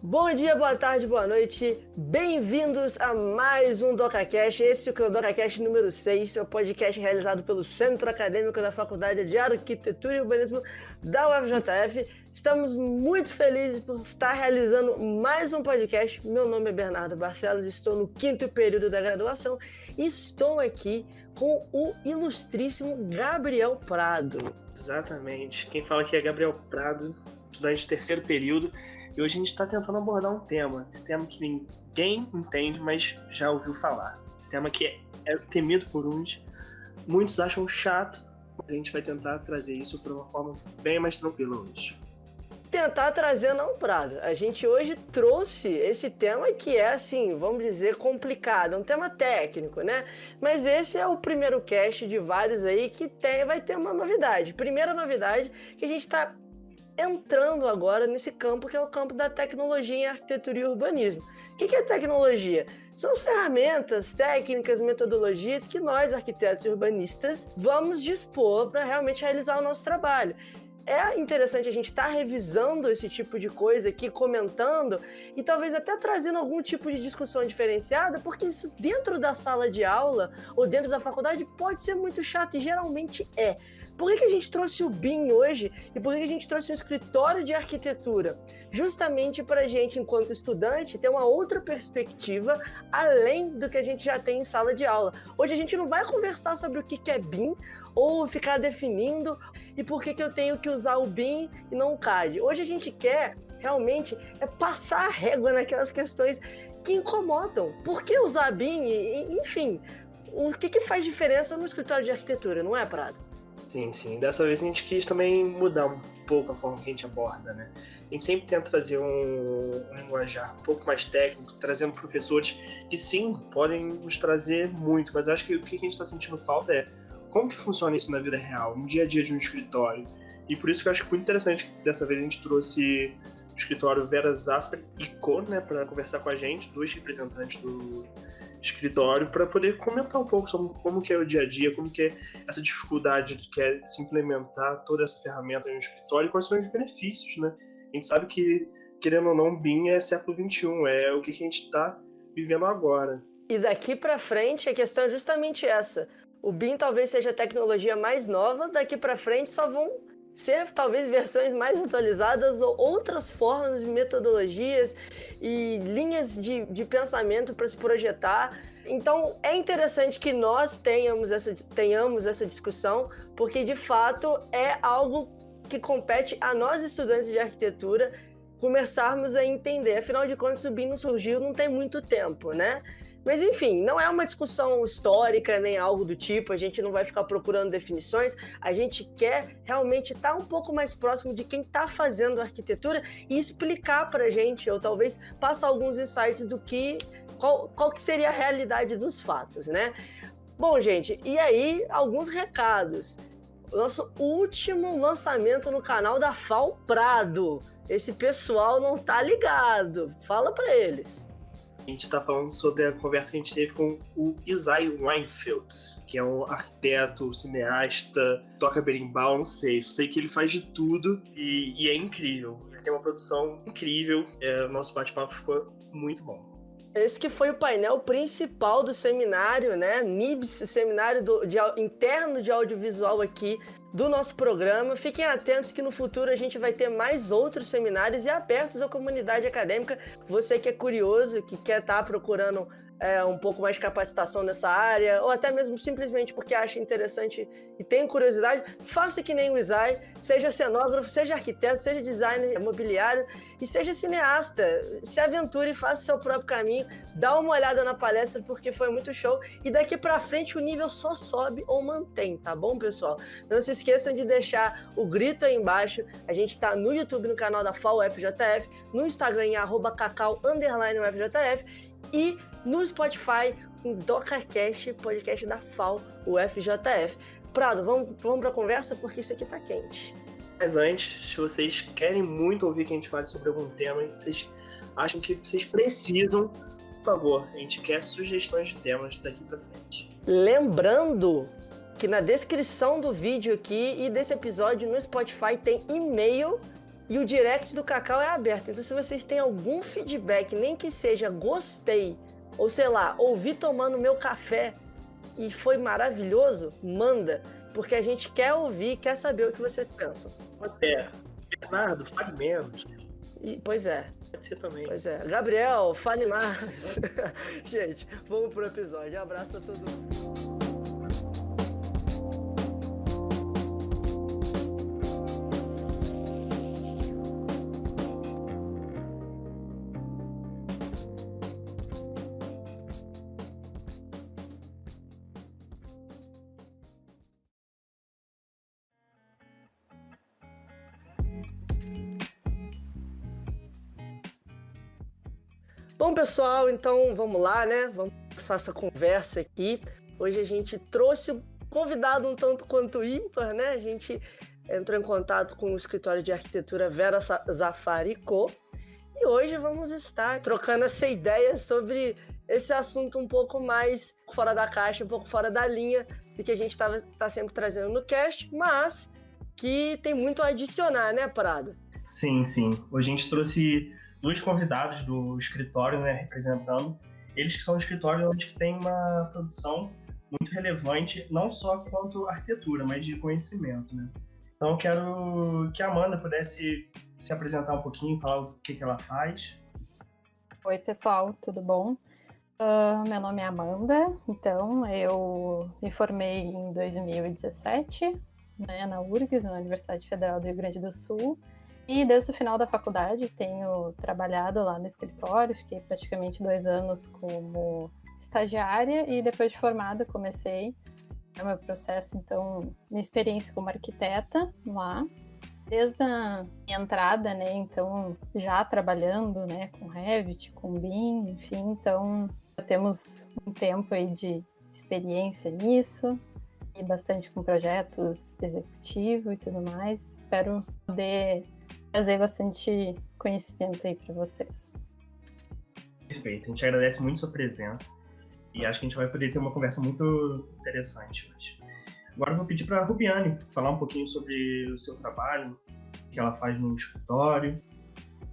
Bom dia, boa tarde, boa noite, bem-vindos a mais um DocaCast. Esse é o DocaCast número 6, é o podcast realizado pelo Centro Acadêmico da Faculdade de Arquitetura e Urbanismo da UFJF. Estamos muito felizes por estar realizando mais um podcast. Meu nome é Bernardo Barcelos, estou no 5º período da graduação e estou aqui com o ilustríssimo Gabriel Prado. Exatamente, quem fala aqui é Gabriel Prado, estudante de 3º período. E hoje a gente está tentando abordar um tema, esse tema que ninguém entende, mas já ouviu falar. Esse tema que é temido por uns, muitos acham chato, mas a gente vai tentar trazer isso para uma forma bem mais tranquila hoje. Tentar trazer não, Prado. A gente hoje trouxe esse tema que é, assim, vamos dizer, complicado, é um tema técnico, né? Mas esse é o primeiro cast de vários aí que vai ter uma novidade. Primeira novidade que a gente está entrando agora nesse campo que é o campo da tecnologia em arquitetura e urbanismo. O que é tecnologia? São as ferramentas, técnicas, metodologias que nós, arquitetos e urbanistas, vamos dispor para realmente realizar o nosso trabalho. É interessante a gente estar revisando esse tipo de coisa aqui, comentando e talvez até trazendo algum tipo de discussão diferenciada, porque isso dentro da sala de aula ou dentro da faculdade pode ser muito chato e geralmente é. Por que a gente trouxe o BIM hoje e por que a gente trouxe um escritório de arquitetura? Justamente para a gente, enquanto estudante, ter uma outra perspectiva além do que a gente já tem em sala de aula. Hoje a gente não vai conversar sobre o que é BIM ou ficar definindo e por que eu tenho que usar o BIM e não o CAD. Hoje a gente quer realmente passar a régua naquelas questões que incomodam. Por que usar BIM? Enfim, o que faz diferença no escritório de arquitetura, não é, Prado? Sim. Dessa vez a gente quis também mudar um pouco a forma que a gente aborda, né? A gente sempre tenta trazer um linguajar um pouco mais técnico, trazendo professores que sim, podem nos trazer muito, mas acho que o que a gente está sentindo falta é como que funciona isso na vida real, no dia a dia de um escritório. E por isso que eu acho muito interessante que dessa vez a gente trouxe o escritório Vera Zafra e Co, né, para conversar com a gente, 2 representantes do escritório, para poder comentar um pouco sobre como que é o dia a dia, como que é essa dificuldade que é se implementar toda essa ferramenta no escritório e quais são os benefícios, né? A gente sabe que, querendo ou não, BIM é século XXI, é o que a gente está vivendo agora. E daqui para frente a questão é justamente essa. O BIM talvez seja a tecnologia mais nova, daqui para frente só vão ser talvez versões mais atualizadas ou outras formas de metodologias e linhas de pensamento para se projetar. Então é interessante que nós tenhamos essa discussão, porque de fato é algo que compete a nós estudantes de arquitetura começarmos a entender. Afinal de contas, o BIM não surgiu não tem muito tempo, né? Mas enfim, não é uma discussão histórica nem algo do tipo, a gente não vai ficar procurando definições, a gente quer realmente estar um pouco mais próximo de quem está fazendo arquitetura e explicar pra gente, ou talvez passar alguns insights do qual que seria a realidade dos fatos, né? Bom, gente, e aí alguns recados. Nosso último lançamento no canal da FAO Prado. Esse pessoal não tá ligado, fala pra eles. A gente está falando sobre a conversa que a gente teve com o Isai Weinfeld, que é um arquiteto, cineasta, toca berimbau, não sei. Só sei que ele faz de tudo e é incrível. Ele tem uma produção incrível. O nosso bate-papo ficou muito bom. Esse que foi o painel principal do seminário, né? NIBS, o seminário interno de audiovisual aqui do nosso programa. Fiquem atentos que no futuro a gente vai ter mais outros seminários e abertos à comunidade acadêmica. Você que é curioso, que quer estar procurando um pouco mais de capacitação nessa área, ou até mesmo simplesmente porque acha interessante e tem curiosidade, faça que nem o Isai, seja cenógrafo, seja arquiteto, seja designer imobiliário e seja cineasta. Se aventure e faça seu próprio caminho, dá uma olhada na palestra porque foi muito show e daqui pra frente o nível só sobe ou mantém, tá bom, pessoal? Não se esqueçam de deixar o grito aí embaixo. A gente tá no YouTube, no canal da FAO UFJF, no Instagram em @cacau_UFJF e no Spotify, em DocaCast, podcast da FAO UFJF. Prado, vamos pra conversa porque isso aqui tá quente. Mas antes, se vocês querem muito ouvir que a gente fale sobre algum tema e vocês acham que vocês precisam, por favor, a gente quer sugestões de temas daqui pra frente. Lembrando que na descrição do vídeo aqui e desse episódio no Spotify tem e-mail E o direct do Cacau é aberto. Então, se vocês têm algum feedback, nem que seja gostei, ou sei lá, ouvi tomando meu café e foi maravilhoso, manda. Porque a gente quer ouvir, quer saber o que vocês pensam. Até. Bernardo, fale menos. Pois é. Pode ser também. Pois é. Gabriel, fale mais. Gente, vamos pro episódio. Um abraço a todo mundo. Bom, pessoal, então vamos lá, né? Vamos começar essa conversa aqui. Hoje a gente trouxe um convidado um tanto quanto ímpar, né? A gente entrou em contato com o escritório de arquitetura Vera Zafari Co. E hoje vamos estar trocando essa ideia sobre esse assunto um pouco mais fora da caixa, um pouco fora da linha do que a gente tá sempre trazendo no cast, mas que tem muito a adicionar, né, Prado? Sim, sim. Hoje a gente trouxe 2 convidados do escritório, né, representando. Eles que são um escritório onde tem uma produção muito relevante, não só quanto arquitetura, mas de conhecimento, né? Então eu quero que a Amanda pudesse se apresentar um pouquinho, falar o que ela faz. Oi, pessoal, tudo bom? Meu nome é Amanda, então eu me formei em 2017, né, na URGS, na Universidade Federal do Rio Grande do Sul, e desde o final da faculdade tenho trabalhado lá no escritório, fiquei praticamente 2 anos como estagiária e depois de formada comecei o meu processo, então, minha experiência como arquiteta lá. Desde a minha entrada, né, então, já trabalhando, né, com Revit, com BIM, enfim, então, já temos um tempo aí de experiência nisso, e bastante com projetos executivos e tudo mais. Espero poder trazer bastante conhecimento aí para vocês. Perfeito, a gente agradece muito sua presença e acho que a gente vai poder ter uma conversa muito interessante hoje. Agora eu vou pedir para a Rubiane falar um pouquinho sobre o seu trabalho, o que ela faz no escritório.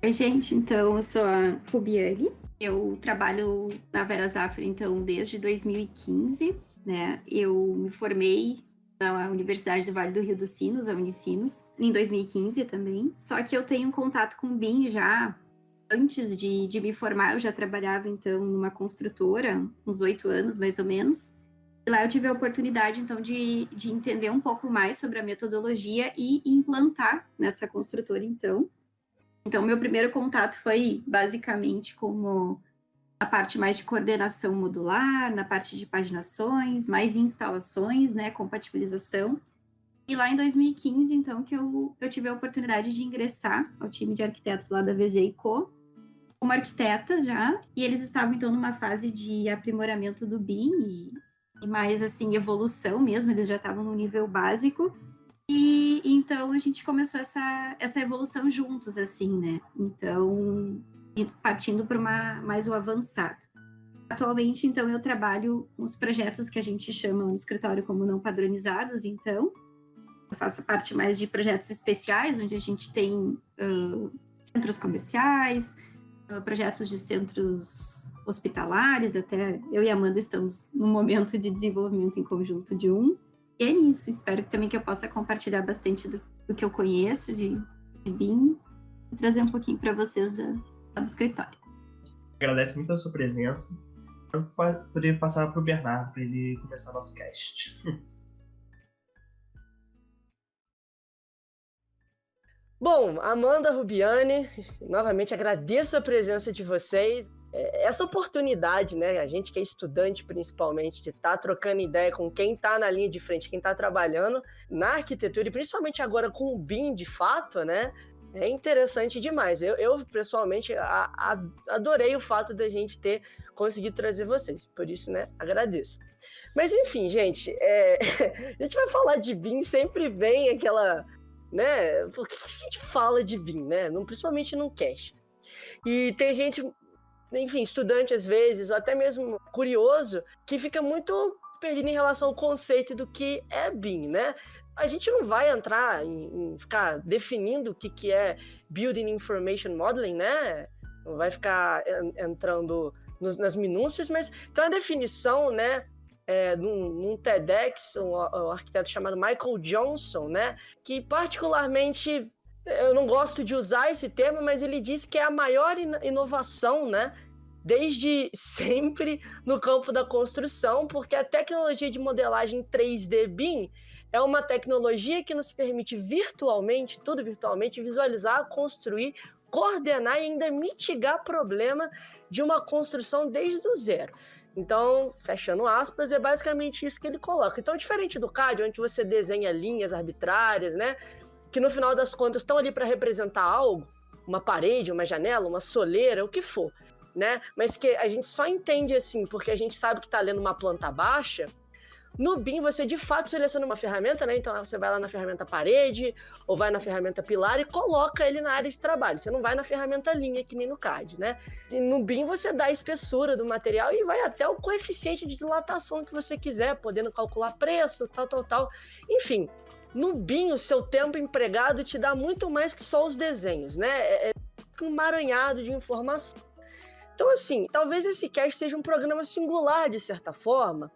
Oi, gente, então eu sou a Rubiane, eu trabalho na Vera Zafari, então, desde 2015, né? Eu me formei na Universidade do Vale do Rio dos Sinos, a Unicinos, em 2015 também, só que eu tenho um contato com o BIM já antes de me formar. Eu já trabalhava, então, numa construtora, uns 8 anos, mais ou menos. E lá eu tive a oportunidade, então, de entender um pouco mais sobre a metodologia e implantar nessa construtora, então. Então, meu primeiro contato foi, basicamente, como a parte mais de coordenação modular, na parte de paginações, mais instalações, né, compatibilização. E lá em 2015, então, que eu tive a oportunidade de ingressar ao time de arquitetos lá da VZ&Co, como arquiteta já, e eles estavam, então, numa fase de aprimoramento do BIM e mais, assim, evolução mesmo, eles já estavam no nível básico, e então a gente começou essa evolução juntos, assim, né, então, partindo para mais o avançado. Atualmente, então, eu trabalho com os projetos que a gente chama no escritório como não padronizados, então, eu faço a parte mais de projetos especiais, onde a gente tem centros comerciais, projetos de centros hospitalares, até eu e a Amanda estamos no momento de desenvolvimento em conjunto de um. E é isso, espero também que eu possa compartilhar bastante do que eu conheço de BIM e trazer um pouquinho para vocês do escritório. Agradeço muito a sua presença. Eu vou poder passar para o Bernardo para ele começar nosso cast. Bom, Amanda, Rubiane, novamente agradeço a presença de vocês. Essa oportunidade, né, a gente que é estudante principalmente, de estar trocando ideia com quem está na linha de frente, quem está trabalhando na arquitetura, e principalmente agora com o BIM de fato, né, é interessante demais. Eu pessoalmente, adorei o fato da gente ter conseguido trazer vocês, por isso, né, agradeço. Mas enfim, gente, a gente vai falar de BIM, sempre vem aquela... né? Por que a gente fala de BIM, né? Principalmente num cast. E tem gente, enfim, estudante às vezes, ou até mesmo curioso, que fica muito perdido em relação ao conceito do que é BIM, né? a gente não vai entrar em ficar definindo o que é Building Information Modeling, né? Não vai ficar entrando nas minúcias, mas tem uma definição, né? Num TEDx, um arquiteto chamado Michael Johnson, né? Que particularmente, eu não gosto de usar esse termo, mas ele diz que é a maior inovação, né? Desde sempre no campo da construção, porque a tecnologia de modelagem 3D BIM é uma tecnologia que nos permite virtualmente, tudo virtualmente, visualizar, construir, coordenar e ainda mitigar problema de uma construção desde o zero. Então, fechando aspas, é basicamente isso que ele coloca. Então, diferente do CAD, onde você desenha linhas arbitrárias, né, que no final das contas estão ali para representar algo, uma parede, uma janela, uma soleira, o que for, né? Mas que a gente só entende assim, porque a gente sabe que está lendo uma planta baixa. No BIM, você de fato seleciona uma ferramenta, né? Então você vai lá na ferramenta parede, ou vai na ferramenta pilar e coloca ele na área de trabalho. Você não vai na ferramenta linha, que nem no CAD, né? E no BIM você dá a espessura do material e vai até o coeficiente de dilatação que você quiser, podendo calcular preço, tal. Enfim, no BIM, o seu tempo empregado te dá muito mais que só os desenhos, né? É um emaranhado de informação. Então, assim, talvez esse cast seja um programa singular, de certa forma,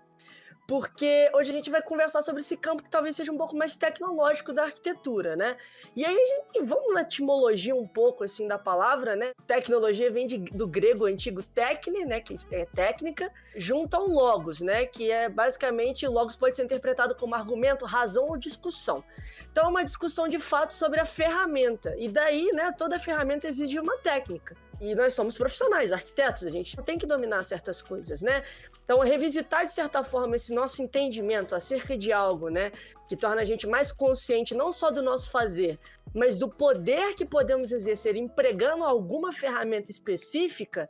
porque hoje a gente vai conversar sobre esse campo que talvez seja um pouco mais tecnológico da arquitetura, né? E aí, vamos na etimologia um pouco, assim, da palavra, né? Tecnologia vem do grego antigo techne, né? Que é técnica, junto ao logos, né? Que é basicamente, o logos pode ser interpretado como argumento, razão ou discussão. Então, é uma discussão de fato sobre a ferramenta. E daí, né? Toda ferramenta exige uma técnica. E nós somos profissionais, arquitetos, a gente tem que dominar certas coisas, né? Então, revisitar, de certa forma, esse nosso entendimento acerca de algo, né, que torna a gente mais consciente não só do nosso fazer, mas do poder que podemos exercer empregando alguma ferramenta específica,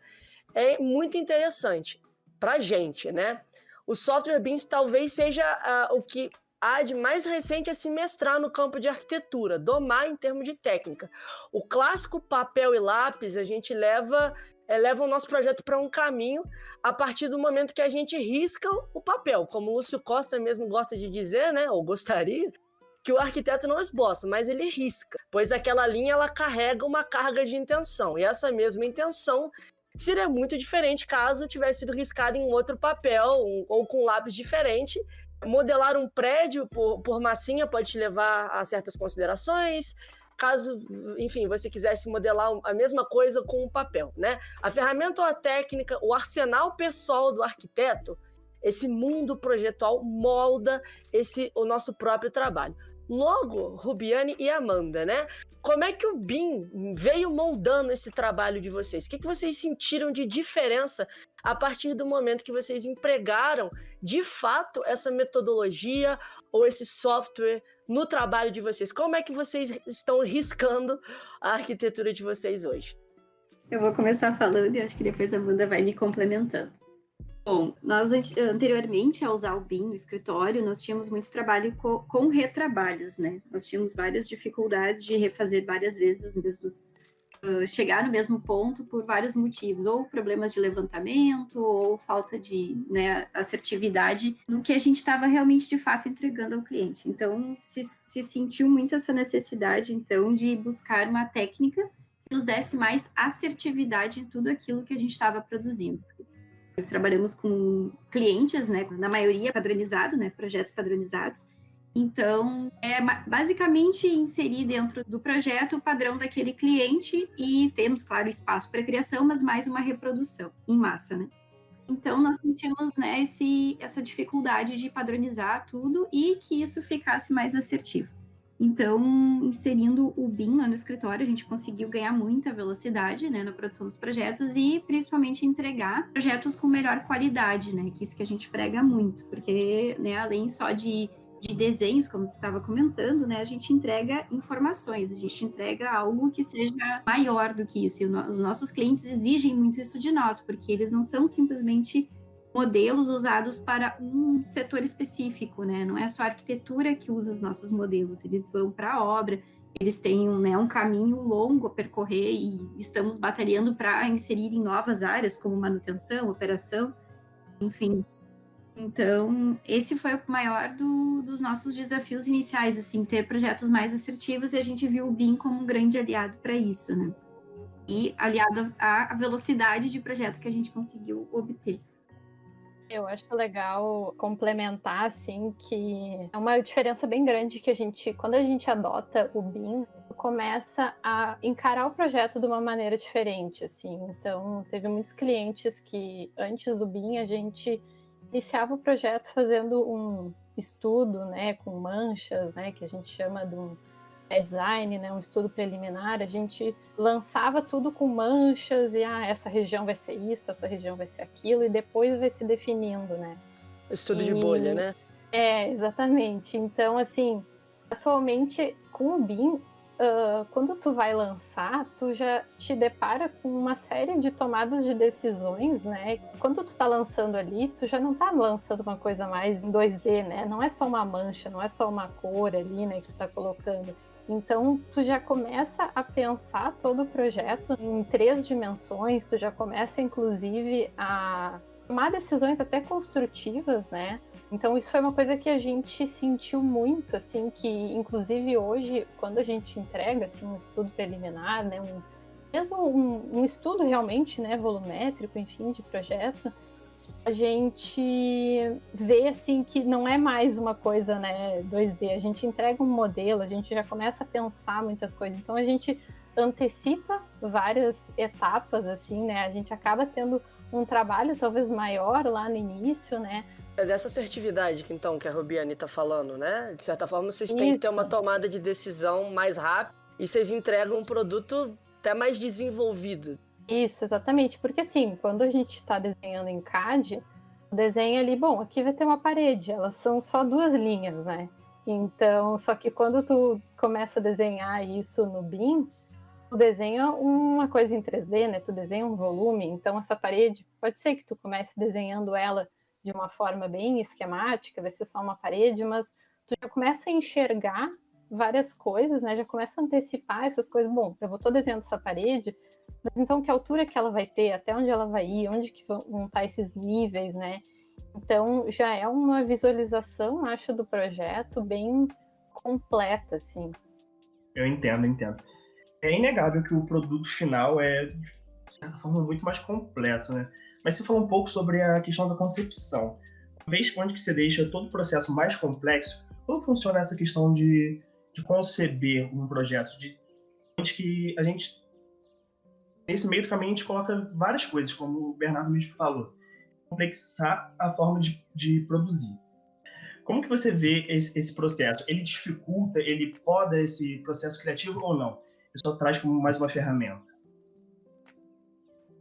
é muito interessante para a gente, né? O software BIM talvez seja o que há de mais recente a se mestrar no campo de arquitetura, domar em termos de técnica. O clássico papel e lápis, a gente leva o nosso projeto para um caminho a partir do momento que a gente risca o papel. Como o Lúcio Costa mesmo gosta de dizer, né, ou gostaria, que o arquiteto não esboça, mas ele risca, pois aquela linha ela carrega uma carga de intenção, e essa mesma intenção seria muito diferente caso tivesse sido riscada em outro papel ou com lápis diferente. Modelar um prédio por massinha pode te levar a certas considerações, caso, enfim, você quisesse modelar a mesma coisa com um papel, né? A ferramenta ou a técnica, o arsenal pessoal do arquiteto, esse mundo projetual molda o nosso próprio trabalho. Logo, Rubiane e Amanda, né? Como é que o BIM veio moldando esse trabalho de vocês? O que vocês sentiram de diferença a partir do momento que vocês empregaram, de fato, essa metodologia ou esse software no trabalho de vocês? Como é que vocês estão riscando a arquitetura de vocês hoje? Eu vou começar falando e acho que depois a Amanda vai me complementando. Bom, nós anteriormente a usar o BIM no escritório, nós tínhamos muito trabalho com retrabalhos, né? Nós tínhamos várias dificuldades de refazer várias vezes os mesmos, chegar no mesmo ponto por vários motivos, ou problemas de levantamento, ou falta de, né, assertividade no que a gente estava realmente, de fato, entregando ao cliente. Então, se sentiu muito essa necessidade, então, de buscar uma técnica que nos desse mais assertividade em tudo aquilo que a gente estava produzindo. Trabalhamos com clientes, né, na maioria padronizado, né, projetos padronizados. Então, é basicamente inserir dentro do projeto o padrão daquele cliente e temos, claro, espaço para criação, mas mais uma reprodução em massa, né? Então, nós sentimos, né, essa dificuldade de padronizar tudo e que isso ficasse mais assertivo. Então, inserindo o BIM lá no escritório, a gente conseguiu ganhar muita velocidade, né, na produção dos projetos e, principalmente, entregar projetos com melhor qualidade, né, que isso que a gente prega muito, porque, né, além só de desenhos, como você estava comentando, né, a gente entrega informações, a gente entrega algo que seja maior do que isso, e os nossos clientes exigem muito isso de nós, porque eles não são simplesmente modelos usados para um setor específico, né? Não é só a arquitetura que usa os nossos modelos, eles vão para a obra, eles têm um caminho longo a percorrer e estamos batalhando para inserir em novas áreas, como manutenção, operação, enfim. Então, esse foi o maior dos nossos desafios iniciais, assim, ter projetos mais assertivos, e a gente viu o BIM como um grande aliado para isso, né? E aliado à velocidade de projeto que a gente conseguiu obter. Eu acho legal complementar, assim, que é uma diferença bem grande que quando a gente adota o BIM, começa a encarar o projeto de uma maneira diferente, assim. Então, teve muitos clientes que, antes do BIM, a gente iniciava o projeto fazendo um estudo, né, com manchas, né, que a gente chama de um design, né, um estudo preliminar. A gente lançava tudo com manchas e essa região vai ser isso, essa região vai ser aquilo, e depois vai se definindo, né? Estudo de bolha, né? Exatamente. Então, assim, atualmente com o BIM, quando tu vai lançar, tu já te depara com uma série de tomadas de decisões, né? Quando tu tá lançando ali, tu já não tá lançando uma coisa mais em 2D, né? Não é só uma mancha, não é só uma cor ali, né, que tu tá colocando. Então, tu já começa a pensar todo o projeto em 3 dimensões, tu já começa, inclusive, a tomar decisões até construtivas, né? Então, isso foi uma coisa que a gente sentiu muito, assim, que, inclusive, hoje, quando a gente entrega, assim, um estudo preliminar, né, mesmo um estudo realmente, né, volumétrico, enfim, de projeto, a gente vê, assim, que não é mais uma coisa, né, 2D. A gente entrega um modelo, a gente já começa a pensar muitas coisas. Então, a gente antecipa várias etapas, assim, né? A gente acaba tendo um trabalho talvez maior lá no início, né? É dessa assertividade que, então, que a Rubiane está falando, né? De certa forma, vocês têm que ter uma tomada de decisão mais rápida e vocês entregam um produto até mais desenvolvido. Isso, exatamente. Porque, assim, quando a gente está desenhando em CAD, o desenho ali, bom, aqui vai ter uma parede, elas são só 2 linhas, né? Então, só que quando tu começa a desenhar isso no BIM, tu desenha uma coisa em 3D, né? Tu desenha um volume, então essa parede, pode ser que tu comece desenhando ela de uma forma bem esquemática, vai ser só uma parede, mas tu já começa a enxergar várias coisas, né? Já começa a antecipar essas coisas. Bom, eu tô desenhando essa parede, mas então que altura que ela vai ter, até onde ela vai ir, onde que vão estar esses níveis, né? Então já é uma visualização, acho, do projeto bem completa, assim. Eu entendo. É inegável que o produto final é, de certa forma, muito mais completo, né? Mas você falou um pouco sobre a questão da concepção. Uma vez onde que você deixa todo o processo mais complexo, como funciona essa questão de conceber um projeto? De onde que a gente, nesse meio do caminho, a gente coloca várias coisas, como o Bernardo mesmo falou. Complexar a forma de produzir. Como que você vê esse processo? Ele dificulta, ele poda esse processo criativo ou não? Ele só traz como mais uma ferramenta?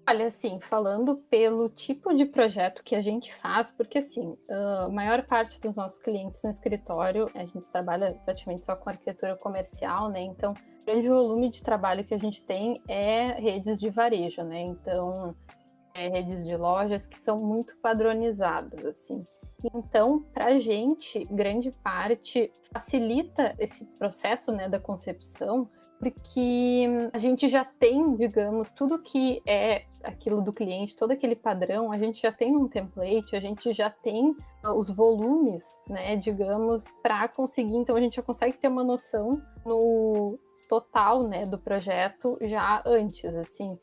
Olha, assim, falando pelo tipo de projeto que a gente faz, porque, assim, a maior parte dos nossos clientes no escritório, a gente trabalha praticamente só com arquitetura comercial, né? Então, o grande volume de trabalho que a gente tem é redes de varejo, né? Então, redes de lojas que são muito padronizadas, assim. Então, para a gente, grande parte facilita esse processo, né, da concepção, porque a gente já tem, digamos, tudo que é aquilo do cliente, todo aquele padrão, a gente já tem um template, a gente já tem os volumes, né, digamos, para conseguir, então a gente já consegue ter uma noção no total, né, do projeto já antes, assim.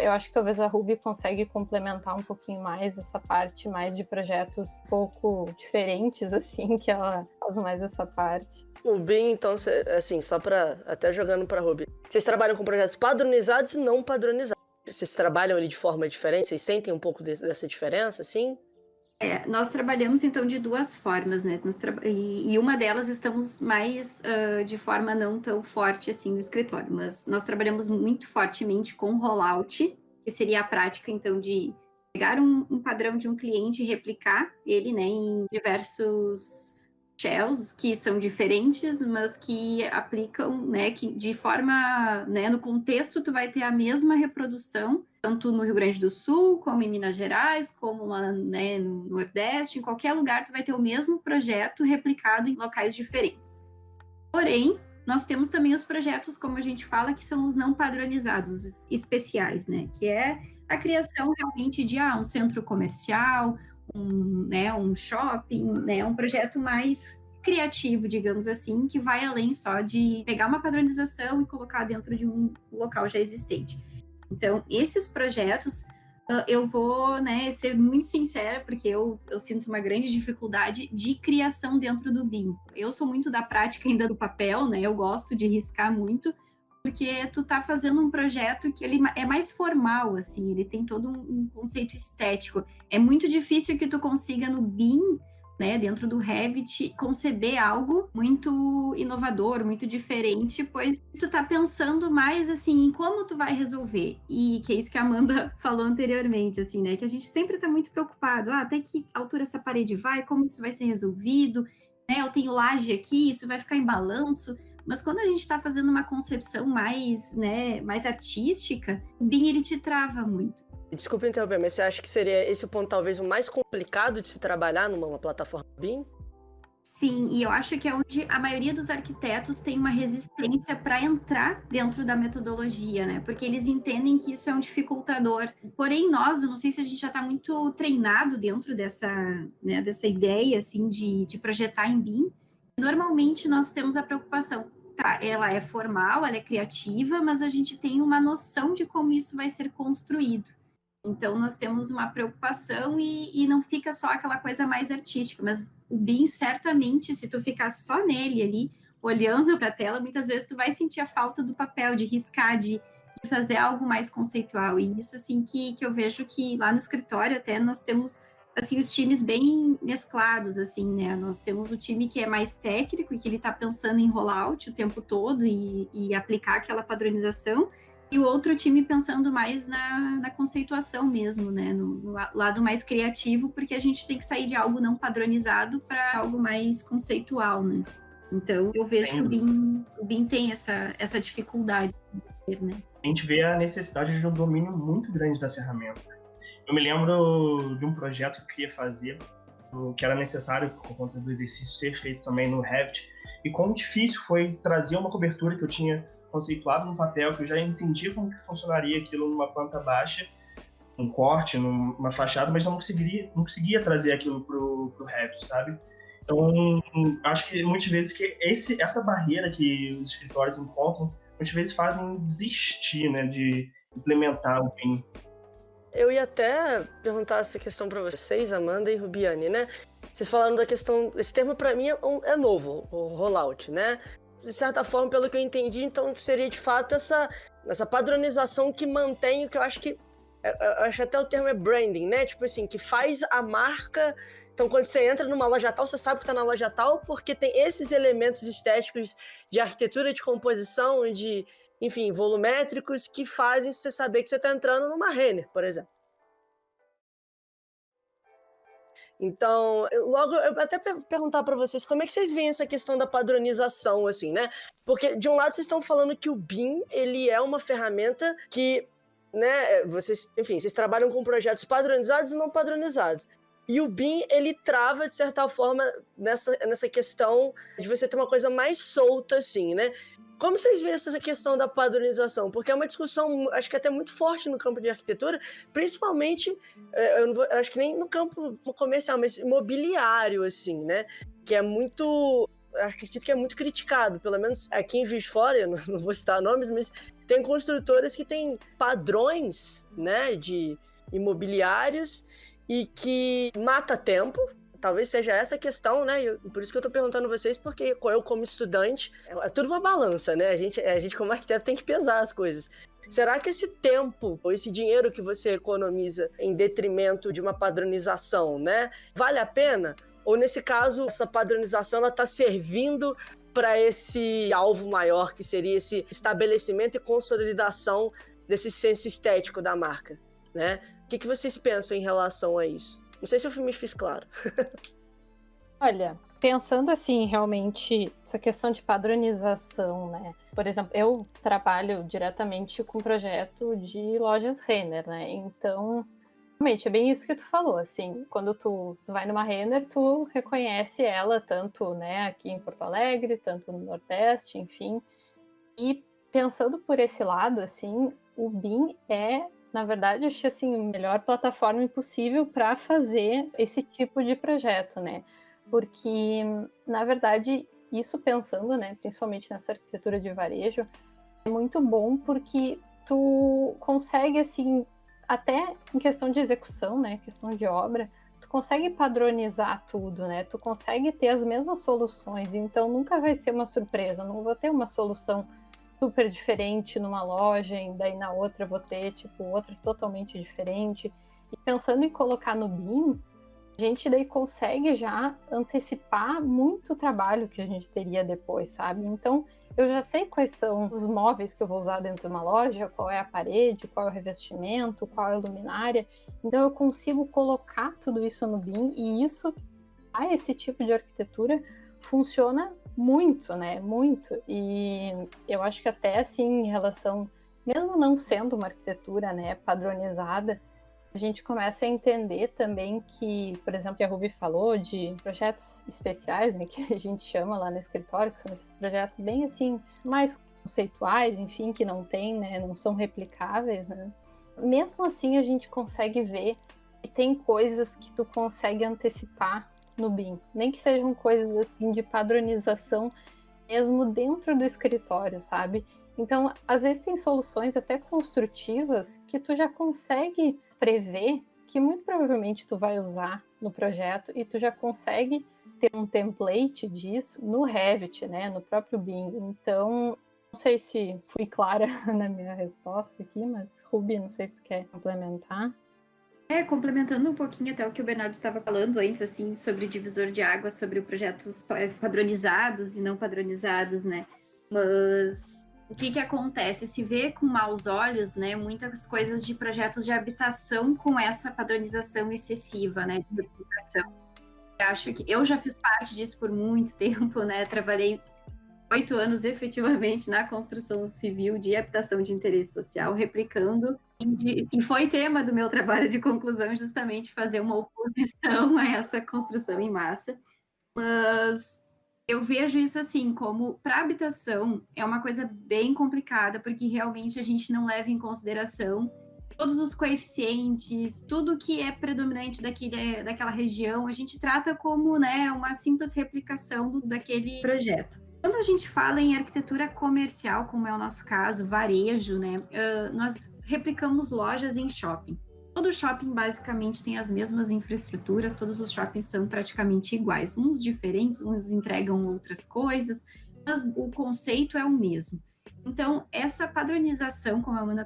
Eu acho que talvez a Ruby consegue complementar um pouquinho mais essa parte mais de projetos um pouco diferentes, assim, que ela faz mais essa parte. O BIM, então, assim, só para até jogando para Ruby, vocês trabalham com projetos padronizados e não padronizados. Vocês trabalham ali de forma diferente? Vocês sentem um pouco dessa diferença, assim? Nós trabalhamos, então, de 2 formas, né? E uma delas estamos mais de forma não tão forte, assim, no escritório. Mas nós trabalhamos muito fortemente com rollout, que seria a prática, então, de pegar um padrão de um cliente e replicar ele, né, em diversos shells que são diferentes, mas que aplicam, né, que de forma, né, no contexto tu vai ter a mesma reprodução, tanto no Rio Grande do Sul, como em Minas Gerais, como né, no Nordeste, em qualquer lugar tu vai ter o mesmo projeto replicado em locais diferentes. Porém, nós temos também os projetos, como a gente fala, que são os não padronizados, os especiais, né, que é a criação realmente de um centro comercial, um shopping, né, um projeto mais criativo, digamos assim, que vai além só de pegar uma padronização e colocar dentro de um local já existente. Então, esses projetos, eu vou, né, ser muito sincera, porque eu sinto uma grande dificuldade de criação dentro do BIM. Eu sou muito da prática ainda do papel, né, eu gosto de riscar muito, porque tu tá fazendo um projeto que ele é mais formal, assim, ele tem todo um conceito estético. É muito difícil que tu consiga no BIM, né, dentro do Revit, conceber algo muito inovador, muito diferente, pois tu tá pensando mais, assim, em como tu vai resolver. E que é isso que a Amanda falou anteriormente, assim, né, que a gente sempre tá muito preocupado, até que altura essa parede vai, como isso vai ser resolvido, né, eu tenho laje aqui, isso vai ficar em balanço. Mas quando a gente está fazendo uma concepção mais, né, mais artística, o BIM ele te trava muito. Desculpa interromper, mas você acha que seria esse o ponto talvez o mais complicado de se trabalhar numa plataforma BIM? Sim, e eu acho que é onde a maioria dos arquitetos tem uma resistência para entrar dentro da metodologia, né? Porque eles entendem que isso é um dificultador. Porém, nós, eu não sei se a gente já está muito treinado dentro dessa, né, dessa ideia, assim, de projetar em BIM. Normalmente, nós temos a preocupação, tá, ela é formal, ela é criativa, mas a gente tem uma noção de como isso vai ser construído. Então, nós temos uma preocupação e não fica só aquela coisa mais artística, mas o BIM, certamente, se tu ficar só nele ali, olhando para a tela, muitas vezes tu vai sentir a falta do papel, de riscar, de fazer algo mais conceitual. E isso, assim, que eu vejo que lá no escritório até nós temos, assim, os times bem mesclados, assim, né? Nós temos o time que é mais técnico e que ele está pensando em rollout o tempo todo e aplicar aquela padronização, e o outro time pensando mais na conceituação mesmo, né? No lado mais criativo, porque a gente tem que sair de algo não padronizado para algo mais conceitual, né? Então, eu vejo que o BIM tem essa dificuldade, né? A gente vê a necessidade de um domínio muito grande da ferramenta. Eu me lembro de um projeto que eu queria fazer, que era necessário, por conta do exercício, ser feito também no Revit, e quão difícil foi trazer uma cobertura que eu tinha conceituado no papel, que eu já entendia como que funcionaria aquilo numa planta baixa, um corte, numa fachada, mas eu não conseguia trazer aquilo pro Revit, sabe? Então, acho que muitas vezes que essa barreira que os escritórios encontram, muitas vezes fazem desistir, né, de implementar o BIM. Eu ia até perguntar essa questão para vocês, Amanda e Rubiane, né? Vocês falaram da questão, esse termo para mim é novo, o rollout, né? De certa forma, pelo que eu entendi, então seria de fato essa padronização que mantém o que eu acho que... Eu acho até o termo é branding, né? Tipo assim, que faz a marca... Então, quando você entra numa loja tal, você sabe que está na loja tal, porque tem esses elementos estéticos de arquitetura, de composição, de, enfim, volumétricos, que fazem você saber que você está entrando numa Renner, por exemplo. Então, eu até perguntar para vocês como é que vocês veem essa questão da padronização, assim, né? Porque, de um lado, vocês estão falando que o BIM, ele é uma ferramenta que, né, vocês trabalham com projetos padronizados e não padronizados. E o BIM, ele trava, de certa forma, nessa questão de você ter uma coisa mais solta, assim, né? Como vocês veem essa questão da padronização? Porque é uma discussão, acho que até muito forte no campo de arquitetura, principalmente, acho que nem no campo comercial, mas imobiliário, assim, né? Que é muito, acredito que é muito criticado, pelo menos aqui em Juiz de Fora, eu não vou citar nomes, mas tem construtoras que têm padrões, né, de imobiliários e que mata tempo. Talvez seja essa a questão, né? E por isso que eu tô perguntando a vocês, porque eu, como estudante, é tudo uma balança, né? A gente como arquiteto, tem que pesar as coisas. Será que esse tempo, ou esse dinheiro que você economiza em detrimento de uma padronização, né? Vale a pena? Ou, nesse caso, essa padronização, ela tá servindo para esse alvo maior, que seria esse estabelecimento e consolidação desse senso estético da marca, né? O que vocês pensam em relação a isso? Não sei se eu me fiz claro. Olha, pensando assim, realmente, essa questão de padronização, né? Por exemplo, eu trabalho diretamente com projeto de lojas Renner, né? Então, realmente, é bem isso que tu falou, assim, quando tu vai numa Renner, tu reconhece ela tanto, né, aqui em Porto Alegre, tanto no Nordeste, enfim. E pensando por esse lado, assim, o BIM é na verdade, acho que assim, a melhor plataforma possível para fazer esse tipo de projeto, né? Porque, na verdade, isso pensando, né, principalmente nessa arquitetura de varejo, é muito bom porque tu consegue, assim, até em questão de execução, né, questão de obra, tu consegue padronizar tudo, né? Tu consegue ter as mesmas soluções, então nunca vai ser uma surpresa, não vou ter uma solução super diferente numa loja, e daí na outra vou ter, tipo, outra totalmente diferente. E pensando em colocar no BIM, a gente daí consegue já antecipar muito trabalho que a gente teria depois, sabe? Então, eu já sei quais são os móveis que eu vou usar dentro de uma loja, qual é a parede, qual é o revestimento, qual é a luminária. Então, eu consigo colocar tudo isso no BIM e isso, esse tipo de arquitetura, funciona muito, né? Muito. E eu acho que até, assim, em relação, mesmo não sendo uma arquitetura, né, padronizada, a gente começa a entender também que, por exemplo, que a Ruby falou de projetos especiais, né, que a gente chama lá no escritório, que são esses projetos bem, assim, mais conceituais, enfim, que não tem, né, não são replicáveis, né. Mesmo assim, a gente consegue ver que tem coisas que tu consegue antecipar no BIM, nem que sejam coisas, assim, de padronização mesmo dentro do escritório, sabe? Então, às vezes tem soluções até construtivas que tu já consegue prever que muito provavelmente tu vai usar no projeto e tu já consegue ter um template disso no Revit, né, no próprio BIM. Então, não sei se fui clara na minha resposta aqui, mas Ruby, não sei se quer complementar. Complementando um pouquinho até o que o Bernardo estava falando antes, assim, sobre divisor de água, sobre projetos padronizados e não padronizados, né? Mas o que acontece? Se vê com maus olhos, né, muitas coisas de projetos de habitação com essa padronização excessiva, né, de replicação. Eu acho que eu já fiz parte disso por muito tempo, né? Trabalhei 8 anos efetivamente na construção civil de habitação de interesse social, replicando, e foi tema do meu trabalho de conclusão justamente fazer uma oposição a essa construção em massa. Mas eu vejo isso assim, como para habitação é uma coisa bem complicada, porque realmente a gente não leva em consideração todos os coeficientes, tudo que é predominante daquela região, a gente trata como, né, uma simples replicação daquele projeto. Quando a gente fala em arquitetura comercial, como é o nosso caso, varejo, né, nós replicamos lojas em shopping. Todo shopping basicamente tem as mesmas infraestruturas, todos os shoppings são praticamente iguais, uns diferentes, uns entregam outras coisas, mas o conceito é o mesmo. Então, essa padronização, como a Amanda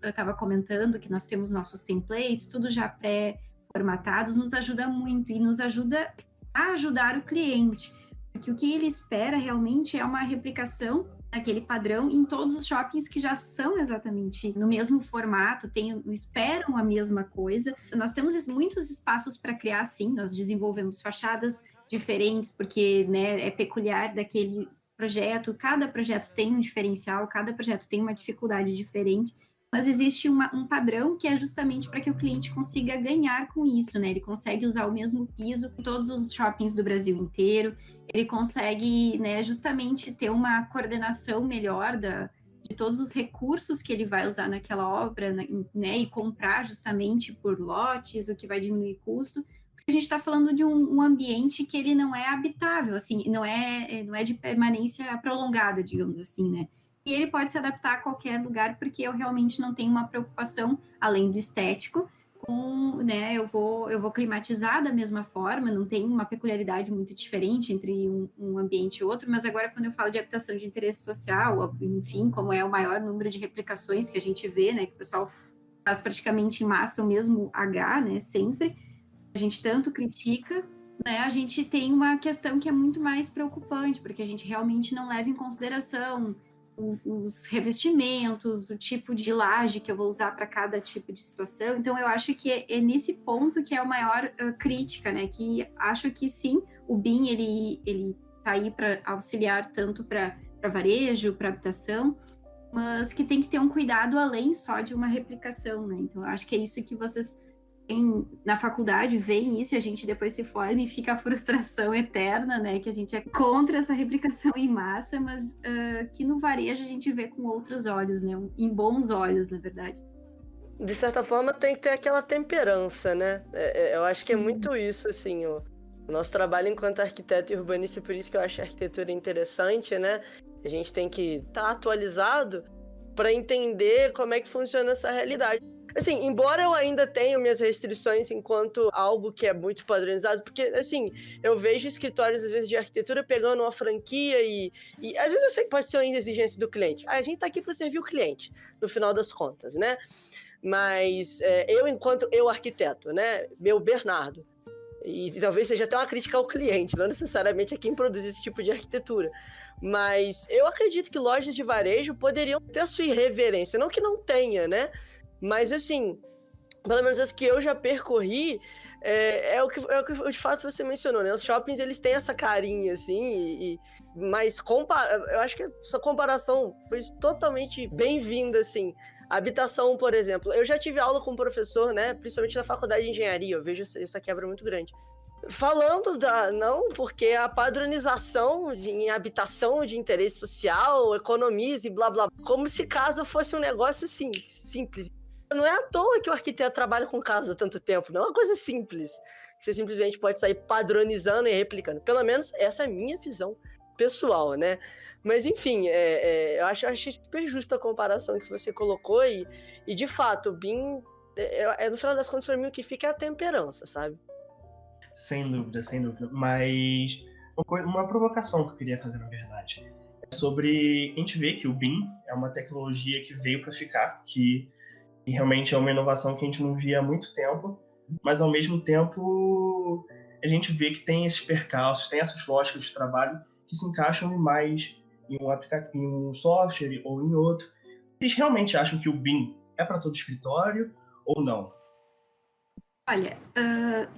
estava comentando, que nós temos nossos templates, tudo já pré-formatados, nos ajuda muito e nos ajuda a ajudar o cliente. Porque o que ele espera realmente é uma replicação daquele padrão em todos os shoppings que já são exatamente no mesmo formato, esperam a mesma coisa. Nós temos muitos espaços para criar, sim, nós desenvolvemos fachadas diferentes, porque, né, é peculiar daquele projeto, cada projeto tem um diferencial, cada projeto tem uma dificuldade diferente, mas existe um padrão que é justamente para que o cliente consiga ganhar com isso, né? Ele consegue usar o mesmo piso em todos os shoppings do Brasil inteiro, ele consegue, né, justamente ter uma coordenação melhor de todos os recursos que ele vai usar naquela obra, né, e comprar justamente por lotes, o que vai diminuir custo, porque a gente está falando de um ambiente que ele não é habitável, assim, não é de permanência prolongada, digamos assim, né? E ele pode se adaptar a qualquer lugar, porque eu realmente não tenho uma preocupação, além do estético, né, eu vou climatizar da mesma forma, não tem uma peculiaridade muito diferente entre um ambiente e outro, mas agora quando eu falo de habitação de interesse social, enfim, como é o maior número de replicações que a gente vê, né, que o pessoal faz praticamente em massa o mesmo H, né, sempre, a gente tanto critica, né, a gente tem uma questão que é muito mais preocupante, porque a gente realmente não leva em consideração os revestimentos, o tipo de laje que eu vou usar para cada tipo de situação. Então, eu acho que é nesse ponto que é a maior crítica, né? Que acho que sim, o BIM ele tá aí para auxiliar tanto para varejo, para habitação, mas que tem que ter um cuidado além só de uma replicação, né? Então, eu acho que é isso que vocês na faculdade, veem isso e a gente depois se forma e fica a frustração eterna, né? Que a gente é contra essa replicação em massa, mas que no varejo a gente vê com outros olhos, né? Em bons olhos, na verdade. De certa forma, tem que ter aquela temperança, né? Eu acho que é muito isso, assim, o nosso trabalho enquanto arquiteto e urbanista, por isso que eu acho a arquitetura interessante, né? A gente tem que estar atualizado para entender como é que funciona essa realidade. Assim, embora eu ainda tenha minhas restrições enquanto algo que é muito padronizado, porque, assim, eu vejo escritórios, às vezes, de arquitetura pegando uma franquia e às vezes eu sei que pode ser uma exigência do cliente. A gente tá aqui para servir o cliente, no final das contas, né? Mas eu, enquanto eu arquiteto, né, meu Bernardo, e talvez seja até uma crítica ao cliente, não necessariamente a quem produz esse tipo de arquitetura, mas eu acredito que lojas de varejo poderiam ter a sua irreverência, não que não tenha, né, mas assim, pelo menos as que eu já percorri, é o que de fato você mencionou, né, os shoppings eles têm essa carinha assim, mas eu acho que essa comparação foi totalmente bem-vinda, assim. A habitação, por exemplo, eu já tive aula com um professor, né, principalmente na faculdade de engenharia, eu vejo essa quebra muito grande. Falando não, porque a padronização em habitação de interesse social, economiza e blá blá, como se casa fosse um negócio assim, simples. Não é à toa que o arquiteto trabalha com casa há tanto tempo, não é uma coisa simples, que você simplesmente pode sair padronizando e replicando. Pelo menos essa é a minha visão pessoal, né? Mas, enfim, eu acho super justa a comparação que você colocou e de fato, o BIM, no final das contas, para mim, o que fica é a temperança, sabe? Sem dúvida, sem dúvida. Mas uma provocação que eu queria fazer, na verdade, é sobre a gente ver que o BIM é uma tecnologia que veio para ficar, que realmente é uma inovação que a gente não via há muito tempo, mas, ao mesmo tempo, a gente vê que tem esses percalços, tem essas lógicas de trabalho que se encaixam mais em um software ou em outro. Vocês realmente acham que o BIM é para todo escritório ou não? Olha,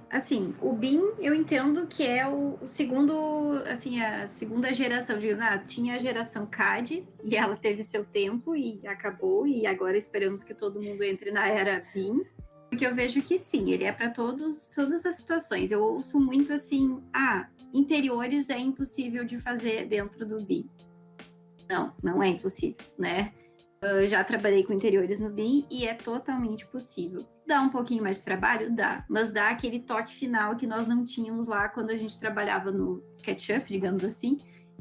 assim, o BIM eu entendo que é o segundo, assim, a segunda geração. Tinha a geração CAD e ela teve seu tempo e acabou, e agora esperamos que todo mundo entre na era BIM, porque eu vejo que sim, ele é para todas as situações. Eu ouço muito assim, interiores é impossível de fazer dentro do BIM. Não é impossível, né? Eu já trabalhei com interiores no BIM e é totalmente possível. Dá um pouquinho mais de trabalho? Dá, mas dá aquele toque final que nós não tínhamos lá quando a gente trabalhava no SketchUp, digamos assim,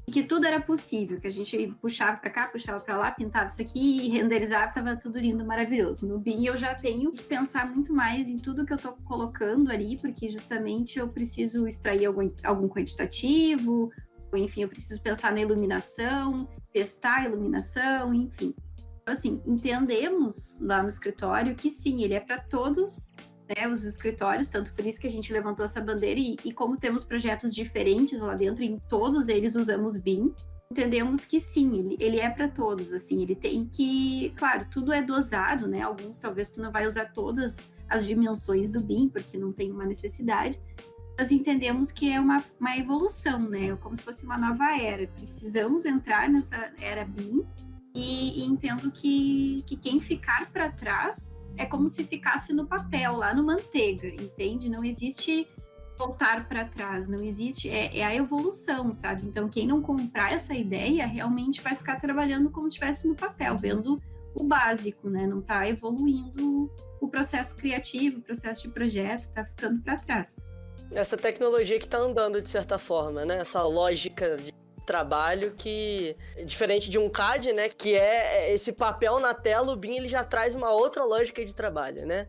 e que tudo era possível, que a gente puxava para cá, puxava para lá, pintava isso aqui, renderizava, estava tudo lindo, maravilhoso. No BIM eu já tenho que pensar muito mais em tudo que eu estou colocando ali, porque justamente eu preciso extrair algum quantitativo, ou enfim, eu preciso pensar na iluminação, testar a iluminação, enfim. Então, assim, entendemos lá no escritório que sim, ele é para todos, né, os escritórios, tanto por isso que a gente levantou essa bandeira e como temos projetos diferentes lá dentro, em todos eles usamos BIM, entendemos que sim, ele é para todos, assim, ele tem que, claro, tudo é dosado, né, alguns talvez tu não vai usar todas as dimensões do BIM, porque não tem uma necessidade, nós entendemos que é uma evolução, né? Como se fosse uma nova era. Precisamos entrar nessa era BIM e entendo que quem ficar para trás é como se ficasse no papel, lá no manteiga, entende? Não existe voltar para trás, não existe, é a evolução, sabe? Então, quem não comprar essa ideia realmente vai ficar trabalhando como se estivesse no papel, vendo o básico, né? Não está evoluindo o processo criativo, o processo de projeto, está ficando para trás. Essa tecnologia que está andando de certa forma, né? Essa lógica de trabalho que é diferente de um CAD, né? Que é esse papel na tela, o BIM ele já traz uma outra lógica de trabalho, né?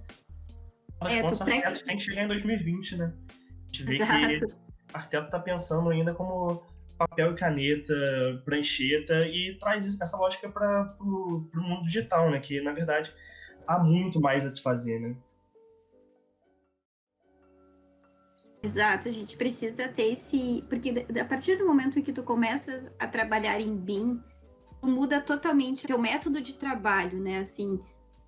Afinal das contas, tem que chegar em 2020, né? A gente vê que o arquiteto está pensando ainda como papel e caneta, prancheta, e traz essa lógica para o mundo digital, né? Que, na verdade, há muito mais a se fazer, né? Exato, a gente precisa ter esse... Porque a partir do momento em que tu começas a trabalhar em BIM, tu muda totalmente o teu método de trabalho, né? Assim,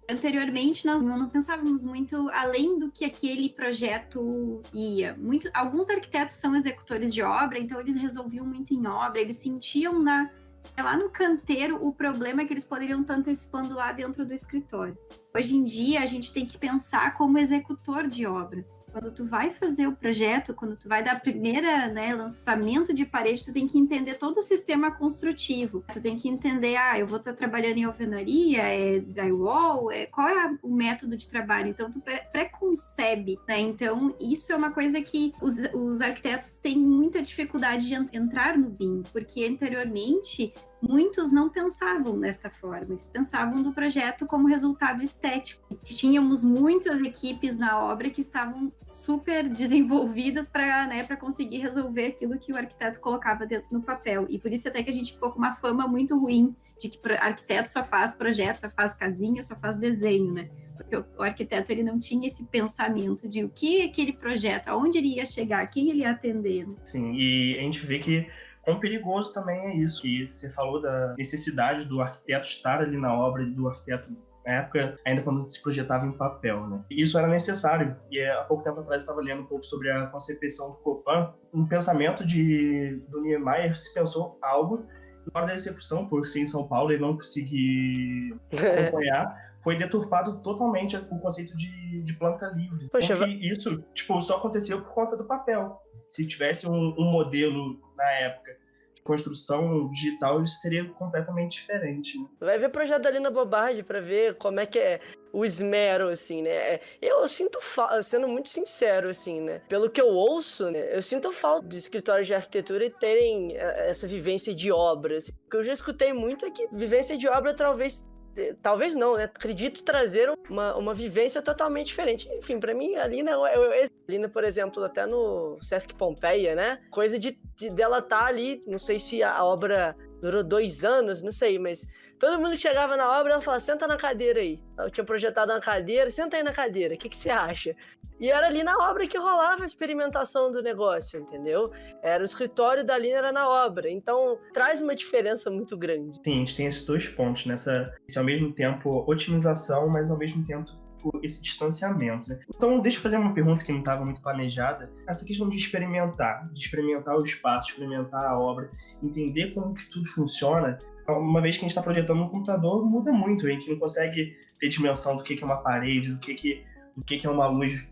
anteriormente nós não pensávamos muito além do que aquele projeto ia. Alguns arquitetos são executores de obra, então eles resolviam muito em obra, eles sentiam lá no canteiro o problema que eles poderiam estar antecipando lá dentro do escritório. Hoje em dia, a gente tem que pensar como executor de obra. Quando tu vai fazer o projeto, quando tu vai dar a primeira, né, lançamento de parede, tu tem que entender todo o sistema construtivo. Tu tem que entender, eu vou estar trabalhando em alvenaria, drywall, qual é o método de trabalho. Então, tu pré-concebe, né? Então, isso é uma coisa que os arquitetos têm muita dificuldade de entrar no BIM, porque anteriormente muitos não pensavam dessa forma, eles pensavam do projeto como resultado estético. Tínhamos muitas equipes na obra que estavam super desenvolvidas para conseguir resolver aquilo que o arquiteto colocava dentro no papel. E por isso até que a gente ficou com uma fama muito ruim de que arquiteto só faz projeto, só faz casinha, só faz desenho, né? Porque o arquiteto ele não tinha esse pensamento de o que aquele projeto, aonde ele ia chegar, quem ele ia atender. Né? Sim, e a gente vê que quão perigoso também é isso, que você falou da necessidade do arquiteto estar ali na obra, do arquiteto, na época, ainda quando se projetava em papel, né? E isso era necessário, e há pouco tempo atrás eu estava lendo um pouco sobre a concepção do Copan, um pensamento do Niemeyer, se pensou algo, na hora da execução, por ser em São Paulo e não conseguir acompanhar, foi deturpado totalmente o conceito de planta livre. Poxa, porque isso, só aconteceu por conta do papel. Se tivesse um modelo na época de construção digital, isso seria completamente diferente. Né? Vai ver projeto ali na bobagem pra ver como é que é o esmero, assim, né? Eu sinto falta, sendo muito sincero, assim, né? Pelo que eu ouço, né? Eu sinto falta de escritórios de arquitetura terem essa vivência de obras. O que eu já escutei muito é que vivência de obra talvez não, né? Acredito trazer uma vivência totalmente diferente. Enfim, pra mim, ali não. Ali, por exemplo, até no Sesc Pompeia, né? Coisa de dela estar ali, não sei se a obra durou 2 anos, não sei, mas todo mundo que chegava na obra, ela falava, senta na cadeira aí. Eu tinha projetado uma cadeira, senta aí na cadeira, o que você acha? E era ali na obra que rolava a experimentação do negócio, entendeu? Era o escritório da linha, era na obra. Então, traz uma diferença muito grande. Sim, a gente tem esses 2 pontos, esse ao mesmo tempo otimização, mas ao mesmo tempo esse distanciamento. Né? Então, deixa eu fazer uma pergunta que não estava muito planejada. Essa questão de experimentar o espaço, experimentar a obra, entender como que tudo funciona. Uma vez que a gente está projetando um computador, muda muito. A gente não consegue ter dimensão do que é uma parede, do que é uma luz,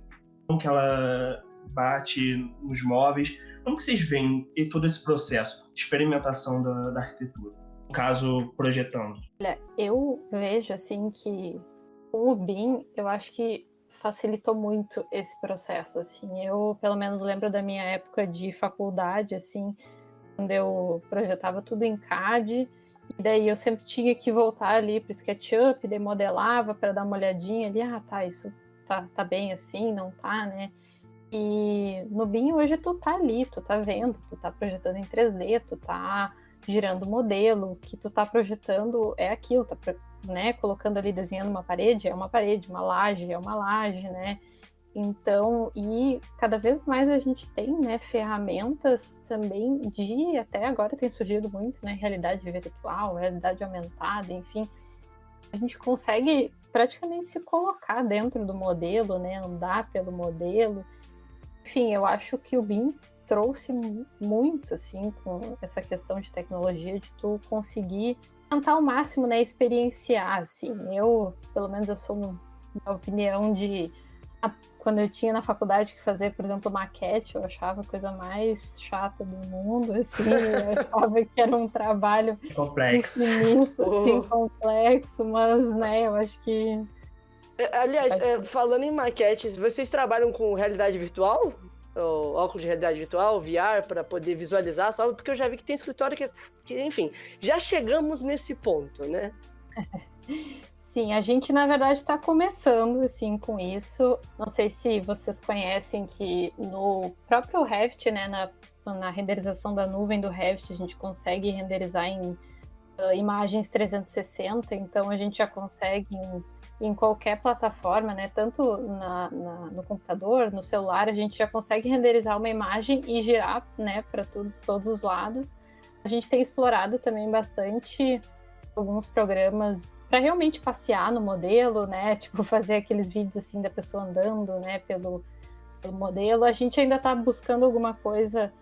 como que ela bate nos móveis. Como que vocês veem todo esse processo de experimentação da arquitetura? No caso, projetando. Olha, eu vejo assim que com o BIM, eu acho que facilitou muito esse processo, assim. Eu, pelo menos, lembro da minha época de faculdade, assim, quando eu projetava tudo em CAD, e daí eu sempre tinha que voltar ali para o SketchUp, daí modelava para dar uma olhadinha ali, isso tá bem assim, não tá, né? E no BIM hoje tu tá ali, tu tá vendo, tu tá projetando em 3D, tu tá girando o modelo, o que tu tá projetando é aquilo, tá né, colocando ali, desenhando uma parede, é uma parede, uma laje, é uma laje, né? Então, e cada vez mais a gente tem, né, ferramentas também até agora tem surgido muito, né, realidade virtual, realidade aumentada, enfim, a gente consegue praticamente se colocar dentro do modelo, né, andar pelo modelo. Enfim, eu acho que o BIM trouxe muito, assim, com essa questão de tecnologia, de tu conseguir tentar ao máximo, né, experienciar, assim. Pelo menos eu sou uma opinião quando eu tinha na faculdade que fazer, por exemplo, maquete, eu achava a coisa mais chata do mundo, assim, eu achava que era um trabalho complexo, infinito, assim, complexo, mas, né, eu acho que... Aliás, falando em maquetes, vocês trabalham com realidade virtual? Ou óculos de realidade virtual, VR, para poder visualizar, só porque eu já vi que tem escritório que, enfim, já chegamos nesse ponto, né? Sim, a gente, na verdade, está começando, assim, com isso. Não sei se vocês conhecem que no próprio Revit, né, na renderização da nuvem do Revit, a gente consegue renderizar em imagens 360, então a gente já consegue em qualquer plataforma, né, tanto no computador, no celular, a gente já consegue renderizar uma imagem e girar, né, para todos os lados. A gente tem explorado também bastante alguns programas para realmente passear no modelo, né, tipo fazer aqueles vídeos assim da pessoa andando, né, pelo modelo. A gente ainda está buscando alguma coisa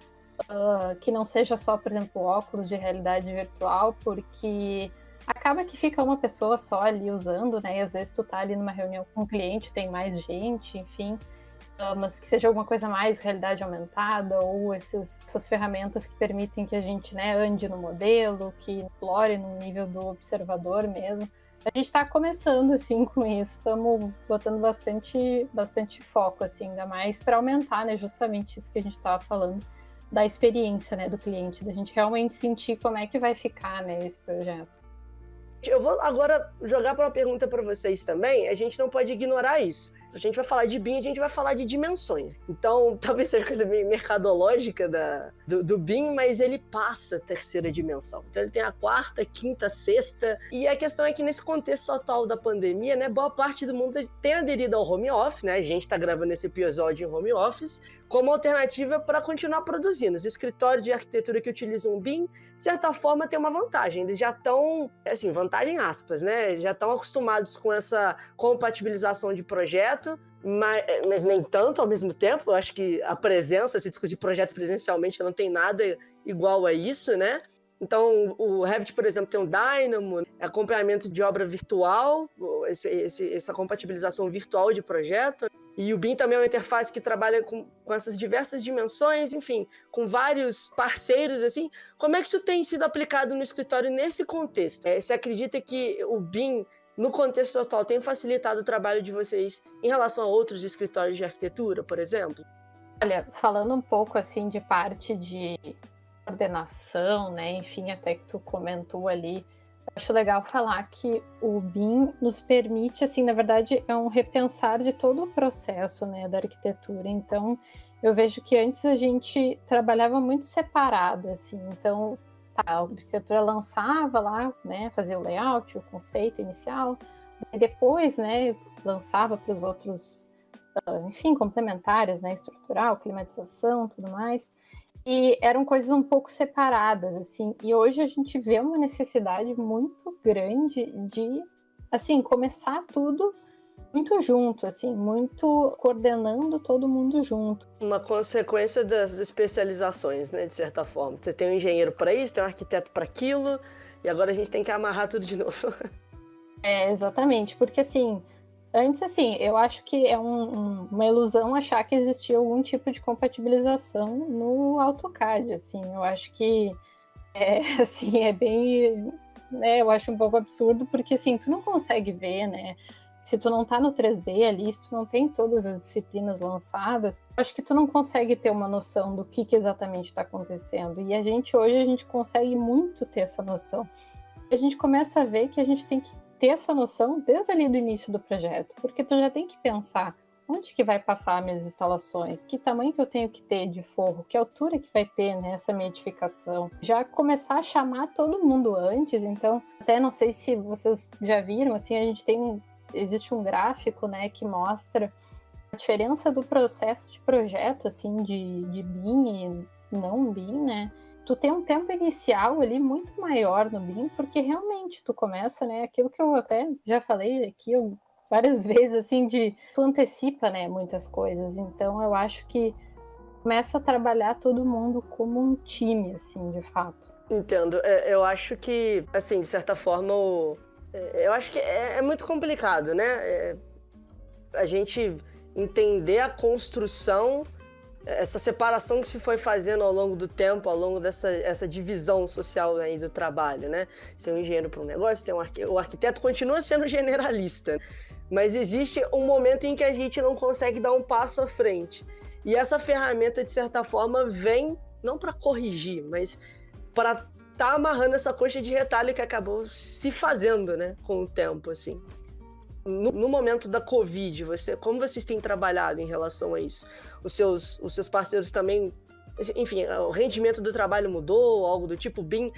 que não seja só, por exemplo, óculos de realidade virtual, porque acaba que fica uma pessoa só ali usando, né? E às vezes tu tá ali numa reunião com um cliente, tem mais gente, enfim. mas que seja alguma coisa mais realidade aumentada, ou essas ferramentas que permitem que a gente, né, ande no modelo, que explore no nível do observador mesmo. A gente está começando, assim, com isso, estamos botando bastante foco, assim, ainda mais para aumentar, né, justamente isso que a gente estava falando, da experiência, né, do cliente, da gente realmente sentir como é que vai ficar, né, esse projeto. Eu vou agora jogar para uma pergunta para vocês também, a gente não pode ignorar isso. Se a gente vai falar de BIM, a gente vai falar de dimensões. Então, talvez seja coisa meio mercadológica do BIM, mas ele passa a terceira dimensão. Então, ele tem a quarta, quinta, sexta. E a questão é que nesse contexto atual da pandemia, né, boa parte do mundo tem aderido ao home office, né? A gente está gravando esse episódio em home office, como alternativa para continuar produzindo. Os escritórios de arquitetura que utilizam o BIM, de certa forma, tem uma vantagem. Eles já estão, assim, vantagem aspas, né? Já estão acostumados com essa compatibilização de projeto, mas nem tanto ao mesmo tempo. Eu acho que a presença, se discutir projeto presencialmente, não tem nada igual a isso, né? Então, o Revit, por exemplo, tem um Dynamo, acompanhamento de obra virtual, essa compatibilização virtual de projeto. E o BIM também é uma interface que trabalha com essas diversas dimensões, enfim, com vários parceiros, assim. Como é que isso tem sido aplicado no escritório nesse contexto? Você acredita que o BIM, no contexto atual, tem facilitado o trabalho de vocês em relação a outros escritórios de arquitetura, por exemplo? Olha, falando um pouco, assim, de parte de coordenação, né, enfim, até que tu comentou ali, acho legal falar que o BIM nos permite, assim, na verdade, é um repensar de todo o processo, né, da arquitetura. Então, eu vejo que antes a gente trabalhava muito separado, assim. Então, a arquitetura lançava lá, né, fazia o layout, o conceito inicial, e depois, né, lançava para os outros, enfim, complementares, né, estrutural, climatização, tudo mais. E eram coisas um pouco separadas, assim. E hoje a gente vê uma necessidade muito grande de, assim, começar tudo muito junto, assim, muito coordenando todo mundo junto. Uma consequência das especializações, né, de certa forma. Você tem um engenheiro para isso, tem um arquiteto para aquilo, e agora a gente tem que amarrar tudo de novo. Exatamente, porque, assim, antes, assim, eu acho que é uma ilusão achar que existia algum tipo de compatibilização no AutoCAD, assim. Eu acho que, assim, é bem, né, eu acho um pouco absurdo, porque, assim, tu não consegue ver, né, se tu não tá no 3D ali, se tu não tem todas as disciplinas lançadas, eu acho que tu não consegue ter uma noção do que exatamente está acontecendo. E hoje, a gente consegue muito ter essa noção. A gente começa a ver que a gente tem que ter essa noção desde ali do início do projeto, porque tu já tem que pensar onde que vai passar minhas instalações, que tamanho que eu tenho que ter de forro, que altura que vai ter nessa minha edificação. Já começar a chamar todo mundo antes. Então, até não sei se vocês já viram, assim, existe um gráfico, né, que mostra a diferença do processo de projeto, assim, de BIM e não BIM, né? Tu tem um tempo inicial ali muito maior no BIM, porque realmente tu começa, né, aquilo que eu até já falei aqui várias vezes, assim, tu antecipa, né, muitas coisas. Então eu acho que começa a trabalhar todo mundo como um time, assim, de fato. Entendo. Eu acho que, assim, de certa forma, eu acho que é muito complicado, né? A gente entender a construção, essa separação que se foi fazendo ao longo do tempo, ao longo dessa divisão social aí do trabalho, né? Você tem um engenheiro para um negócio, o arquiteto continua sendo generalista, mas existe um momento em que a gente não consegue dar um passo à frente. E essa ferramenta, de certa forma, vem não para corrigir, mas para tá amarrando essa coxa de retalho que acabou se fazendo, né, com o tempo, assim. No momento da Covid, como vocês têm trabalhado em relação a isso? Os seus parceiros também, enfim, o rendimento do trabalho mudou, algo do tipo? O BIM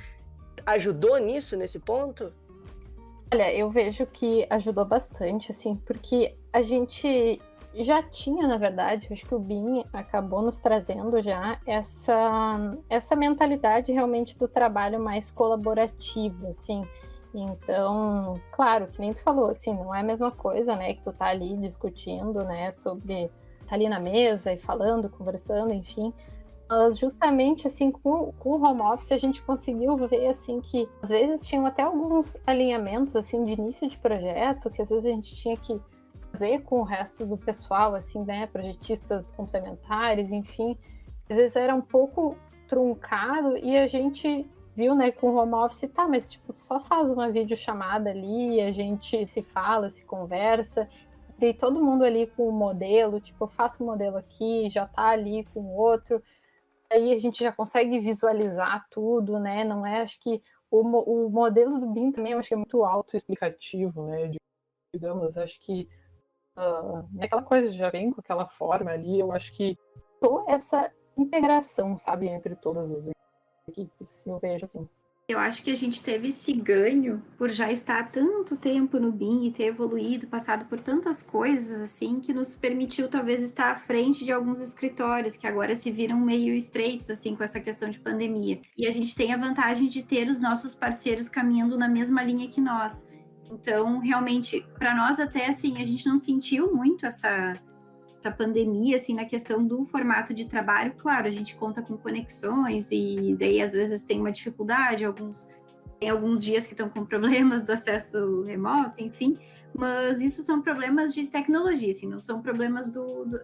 ajudou nisso, nesse ponto? Olha, eu vejo que ajudou bastante, assim, porque a gente já tinha, na verdade, acho que o BIM acabou nos trazendo já essa mentalidade realmente do trabalho mais colaborativo, assim. Então, claro, que nem tu falou, assim, não é a mesma coisa, né, que tu tá ali discutindo, né, tá ali na mesa e falando, conversando, enfim. Mas justamente, assim, com o home office a gente conseguiu ver, assim, que às vezes tinham até alguns alinhamentos, assim, de início de projeto, que às vezes a gente tinha que fazer com o resto do pessoal, assim, né, projetistas complementares, enfim, às vezes era um pouco truncado e a gente viu, né, com o home office, tá, mas tipo, só faz uma videochamada ali, a gente se fala, se conversa, e todo mundo ali com o modelo, tipo, eu faço o modelo aqui, já tá ali com o outro, aí a gente já consegue visualizar tudo, né, não é, acho que o modelo do BIM também, eu acho que é muito autoexplicativo, né, digamos, acho que aquela coisa já vem com aquela forma ali, eu acho que toda essa integração, sabe, entre todas as equipes, eu vejo assim. Eu acho que a gente teve esse ganho por já estar há tanto tempo no BIM e ter evoluído, passado por tantas coisas, assim, que nos permitiu talvez estar à frente de alguns escritórios que agora se viram meio estreitos, assim, com essa questão de pandemia. E a gente tem a vantagem de ter os nossos parceiros caminhando na mesma linha que nós. Então, realmente, para nós até, assim, a gente não sentiu muito essa pandemia, assim, na questão do formato de trabalho. Claro, a gente conta com conexões e daí às vezes tem uma dificuldade, tem alguns dias que estão com problemas do acesso remoto, enfim, mas isso são problemas de tecnologia, assim, não são problemas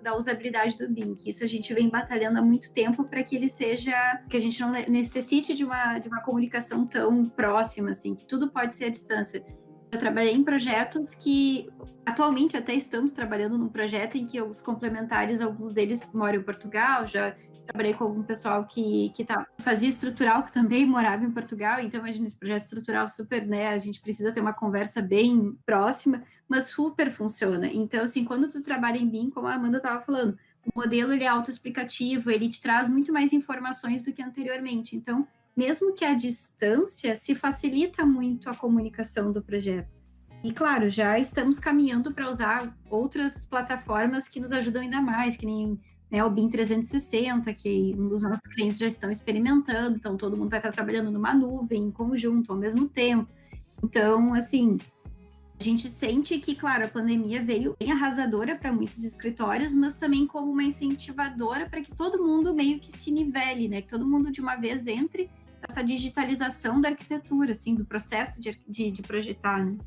da usabilidade do BIM, que isso a gente vem batalhando há muito tempo para que ele seja, que a gente não necessite de uma comunicação tão próxima, assim, que tudo pode ser à distância. Eu trabalhei em projetos que, atualmente até estamos trabalhando num projeto em que os complementares, alguns deles moram em Portugal, já trabalhei com algum pessoal que fazia estrutural, que também morava em Portugal, então imagina esse projeto estrutural super, né, a gente precisa ter uma conversa bem próxima, mas super funciona. Então, assim, quando tu trabalha em BIM, como a Amanda estava falando, o modelo ele é autoexplicativo, ele te traz muito mais informações do que anteriormente, então mesmo que à distância, se facilita muito a comunicação do projeto. E, claro, já estamos caminhando para usar outras plataformas que nos ajudam ainda mais, que nem, né, o BIM 360, que um dos nossos clientes já estão experimentando, então todo mundo vai estar trabalhando numa nuvem, em conjunto, ao mesmo tempo. Então, assim, a gente sente que, claro, a pandemia veio bem arrasadora para muitos escritórios, mas também como uma incentivadora para que todo mundo meio que se nivele, né? Que todo mundo de uma vez entre essa digitalização da arquitetura, assim, do processo de projetar, né?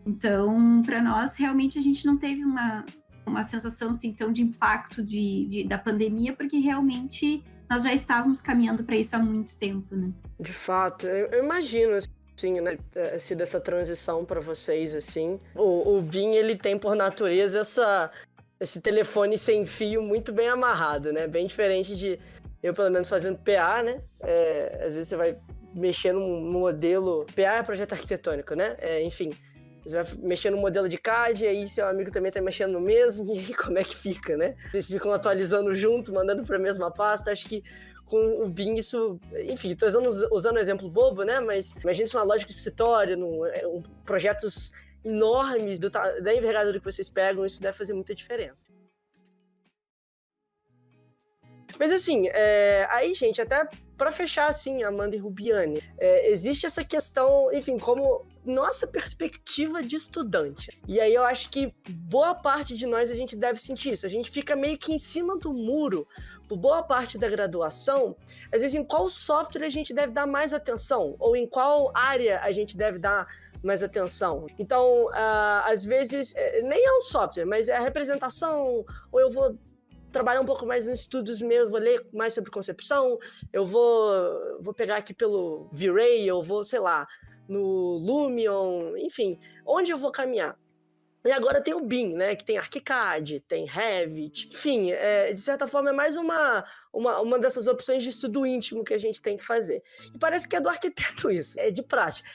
Então, para nós, realmente, a gente não teve uma sensação, assim, tão de impacto da pandemia, porque realmente nós já estávamos caminhando para isso há muito tempo, né? De fato, eu imagino, assim, né, sido essa transição para vocês, assim. O BIM, ele tem, por natureza, esse telefone sem fio muito bem amarrado, né? Bem diferente de eu, pelo menos, fazendo PA, né? Às vezes você vai mexer num modelo... PA é projeto arquitetônico, né? Enfim, você vai mexer no modelo de CAD, e aí seu amigo também tá mexendo no mesmo, e aí como é que fica, né? Vocês ficam atualizando junto, mandando pra mesma pasta. Acho que com o BIM isso... Enfim, tô usando um exemplo bobo, né? Mas imagina isso numa lógica de escritório, projetos enormes da envergadura que vocês pegam, isso deve fazer muita diferença. Mas assim, aí, gente, até para fechar, assim, Amanda e Rubiane, existe essa questão, enfim, como nossa perspectiva de estudante. E aí eu acho que boa parte de nós a gente deve sentir isso. A gente fica meio que em cima do muro, por boa parte da graduação, às vezes em qual software a gente deve dar mais atenção, ou em qual área a gente deve dar mais atenção. Então, às vezes, nem é um software, mas é a representação, ou eu vou trabalhar um pouco mais nos estudos meus, vou ler mais sobre concepção, eu vou pegar aqui pelo V-Ray, eu vou, sei lá, no Lumion, enfim, onde eu vou caminhar. E agora tem o BIM, né, que tem ArchiCAD, tem Revit, enfim, de certa forma é mais uma dessas opções de estudo íntimo que a gente tem que fazer. E parece que é do arquiteto isso, é de prática.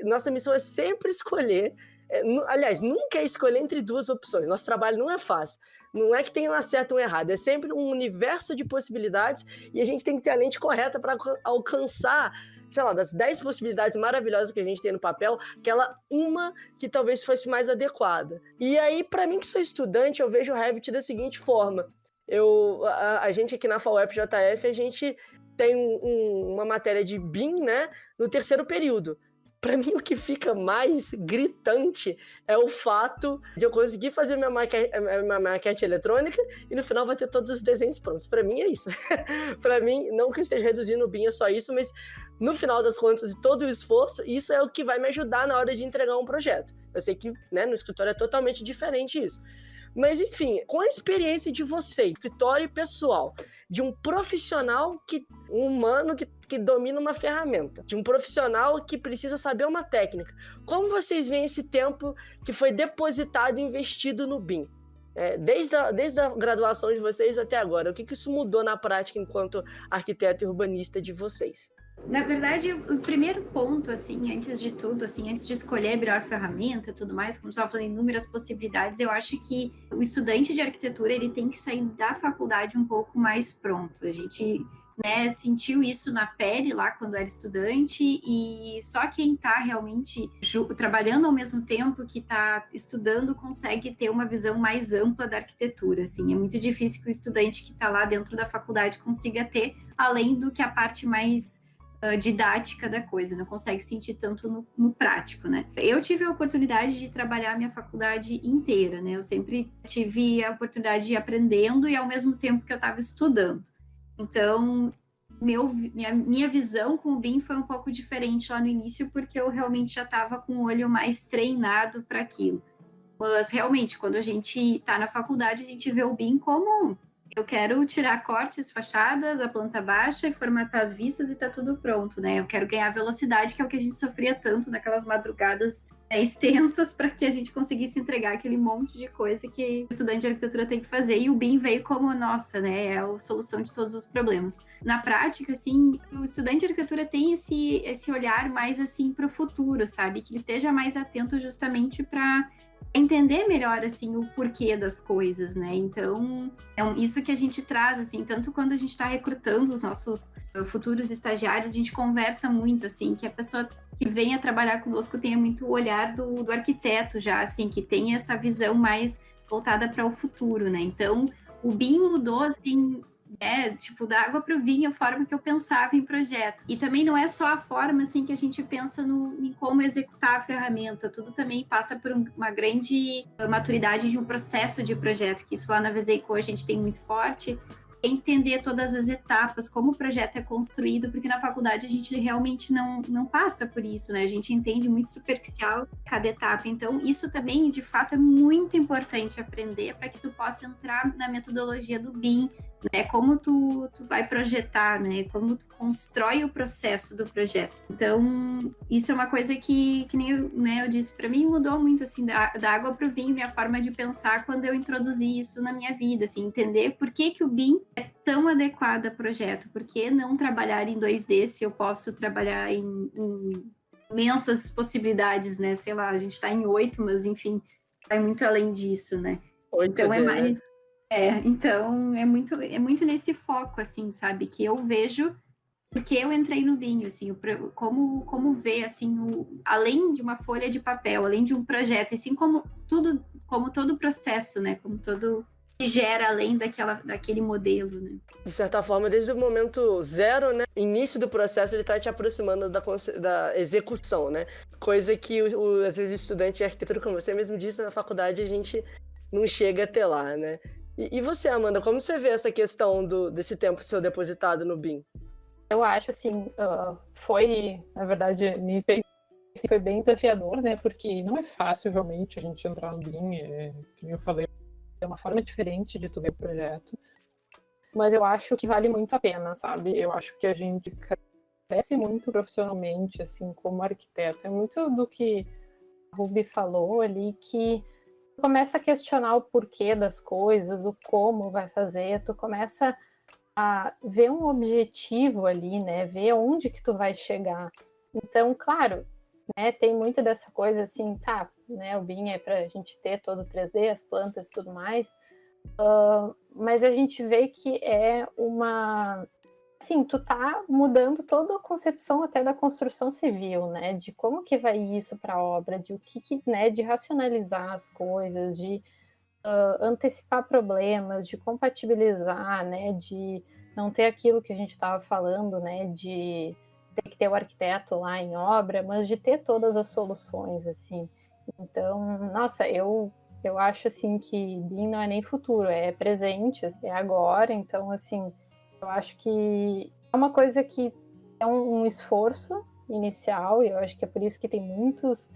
Nossa missão é sempre escolher, aliás, nunca é escolher entre duas opções, nosso trabalho não é fácil. Não é que tem um certo ou um errado, é sempre um universo de possibilidades e a gente tem que ter a lente correta para alcançar, sei lá, das 10 possibilidades maravilhosas que a gente tem no papel, aquela uma que talvez fosse mais adequada. E aí, para mim que sou estudante, eu vejo o Revit da seguinte forma. A gente aqui na FAUFJF, a gente tem uma matéria de BIM, né, no terceiro período. Para mim, o que fica mais gritante é o fato de eu conseguir fazer minha maquete eletrônica e no final vai ter todos os desenhos prontos. Para mim é isso. Para mim, não que eu esteja reduzindo o BIM, é só isso, mas no final das contas, e todo o esforço, isso é o que vai me ajudar na hora de entregar um projeto. Eu sei que, né, no escritório é totalmente diferente isso. Mas, enfim, com a experiência de vocês, escritório pessoal, de um profissional um humano que domina uma ferramenta, de um profissional que precisa saber uma técnica, como vocês veem esse tempo que foi depositado e investido no BIM? Desde a graduação de vocês até agora, o que isso mudou na prática enquanto arquiteto e urbanista de vocês? Na verdade, o primeiro ponto, assim, antes de tudo, assim, antes de escolher a melhor ferramenta e tudo mais, como você estava falando, inúmeras possibilidades, eu acho que o estudante de arquitetura, ele tem que sair da faculdade um pouco mais pronto. A gente, né, sentiu isso na pele lá quando era estudante, e só quem está realmente trabalhando ao mesmo tempo que está estudando consegue ter uma visão mais ampla da arquitetura, assim. É muito difícil que o estudante que está lá dentro da faculdade consiga ter, além do que a parte mais didática da coisa, não consegue sentir tanto no prático, né? Eu tive a oportunidade de trabalhar a minha faculdade inteira, né? Eu sempre tive a oportunidade de ir aprendendo e ao mesmo tempo que eu estava estudando. Então, minha visão com o BIM foi um pouco diferente lá no início, porque eu realmente já estava com o olho mais treinado para aquilo. Mas, realmente, quando a gente está na faculdade, a gente vê o BIM como... Eu quero tirar cortes, fachadas, a planta baixa e formatar as vistas e tá tudo pronto, né? Eu quero ganhar velocidade, que é o que a gente sofria tanto naquelas madrugadas extensas para que a gente conseguisse entregar aquele monte de coisa que o estudante de arquitetura tem que fazer. E o BIM veio como, nossa, né? É a solução de todos os problemas. Na prática, assim, o estudante de arquitetura tem esse olhar mais, assim, para o futuro, sabe? Que ele esteja mais atento justamente para entender melhor, assim, o porquê das coisas, né? Então, isso que a gente traz, assim, tanto quando a gente está recrutando os nossos futuros estagiários, a gente conversa muito, assim, que a pessoa que venha trabalhar conosco tenha muito o olhar do arquiteto já, assim, que tenha essa visão mais voltada para o futuro, né? Então, o BIM mudou, assim... tipo, da água para o vinho, a forma que eu pensava em projeto. E também não é só a forma, assim, que a gente pensa em como executar a ferramenta, tudo também passa por uma grande maturidade de um processo de projeto, que isso lá na Veseico a gente tem muito forte, entender todas as etapas, como o projeto é construído, porque na faculdade a gente realmente não passa por isso, né? A gente entende muito superficial cada etapa. Então, isso também, de fato, é muito importante aprender para que tu possa entrar na metodologia do BIM, né? Como tu vai projetar, né? Como tu constrói o processo do projeto. Então, isso é uma coisa que nem eu disse, para mim mudou muito, assim, da água para o vinho, minha forma de pensar quando eu introduzi isso na minha vida, assim, entender por que o BIM é tão adequado a projeto, por que não trabalhar em 2D se eu posso trabalhar em imensas possibilidades, né? Sei lá, a gente está em 8, mas, enfim, vai muito além disso, né? 8D, então, é mais... né? Então é muito nesse foco, assim, sabe, que eu vejo, porque eu entrei no BIM, assim, como ver, assim, além de uma folha de papel, além de um projeto, assim, como todo o processo, né, como todo que gera além daquele modelo, né. De certa forma, desde o momento zero, né, início do processo, ele está te aproximando da execução, né, coisa que às vezes o estudante de arquitetura, como você mesmo disse, na faculdade a gente não chega até lá, né. E você, Amanda, como você vê essa questão desse tempo seu depositado no BIM? Eu acho, assim, foi, na verdade, minha experiência foi bem desafiador, né? Porque não é fácil, realmente, a gente entrar no BIM. Como eu falei, é uma forma diferente de tu ver o projeto. Mas eu acho que vale muito a pena, sabe? Eu acho que a gente cresce muito profissionalmente, assim, como arquiteto. É muito do que a Ruby falou ali, que tu começa a questionar o porquê das coisas, o como vai fazer, tu começa a ver um objetivo ali, né? Ver onde que tu vai chegar. Então, claro, né? Tem muito dessa coisa assim, tá, né? O BIM é pra gente ter todo o 3D, as plantas e tudo mais, mas a gente vê que é uma... Assim, tu tá mudando toda a concepção até da construção civil, né? De como que vai isso para a obra, de o que, né? De racionalizar as coisas, de antecipar problemas, de compatibilizar, né? De não ter aquilo que a gente estava falando, né? De ter que ter o arquiteto lá em obra, mas de ter todas as soluções, assim. Então, nossa, eu acho assim que BIM não é nem futuro, é presente, é agora. Então, assim, eu acho que é uma coisa que é um esforço inicial, e eu acho que é por isso que tem muitos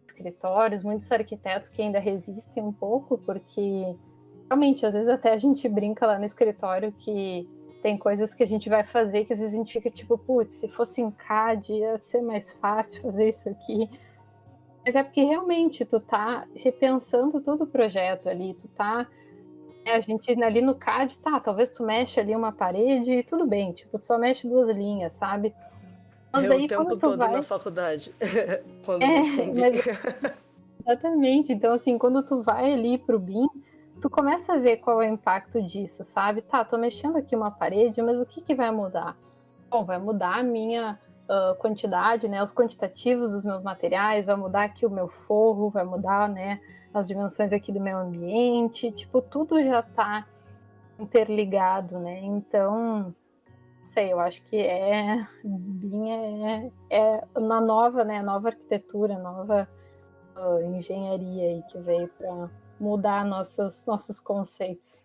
escritórios, muitos arquitetos que ainda resistem um pouco, porque realmente, às vezes até a gente brinca lá no escritório que tem coisas que a gente vai fazer que às vezes a gente fica tipo, putz, se fosse em CAD ia ser mais fácil fazer isso aqui. Mas é porque realmente tu tá repensando todo o projeto ali, tu tá... A gente ali no CAD, tá, talvez tu mexe ali uma parede e tudo bem, tipo, tu só mexe 2 linhas, sabe? Mas Eu o aí tempo quando tu todo vai... na faculdade, quando mexo com BIM. mas exatamente. Então, assim, quando tu vai ali pro BIM, tu começa a ver qual é o impacto disso, sabe? Tá, tô mexendo aqui uma parede, mas o que que vai mudar? Bom, vai mudar a minha quantidade, né? Os quantitativos dos meus materiais, vai mudar aqui o meu forro, vai mudar, né? As dimensões aqui do meu ambiente, tipo, tudo já tá interligado, né? Então, não sei, eu acho que BIM é na nova, né? Nova arquitetura, nova engenharia aí que veio para mudar nossos conceitos.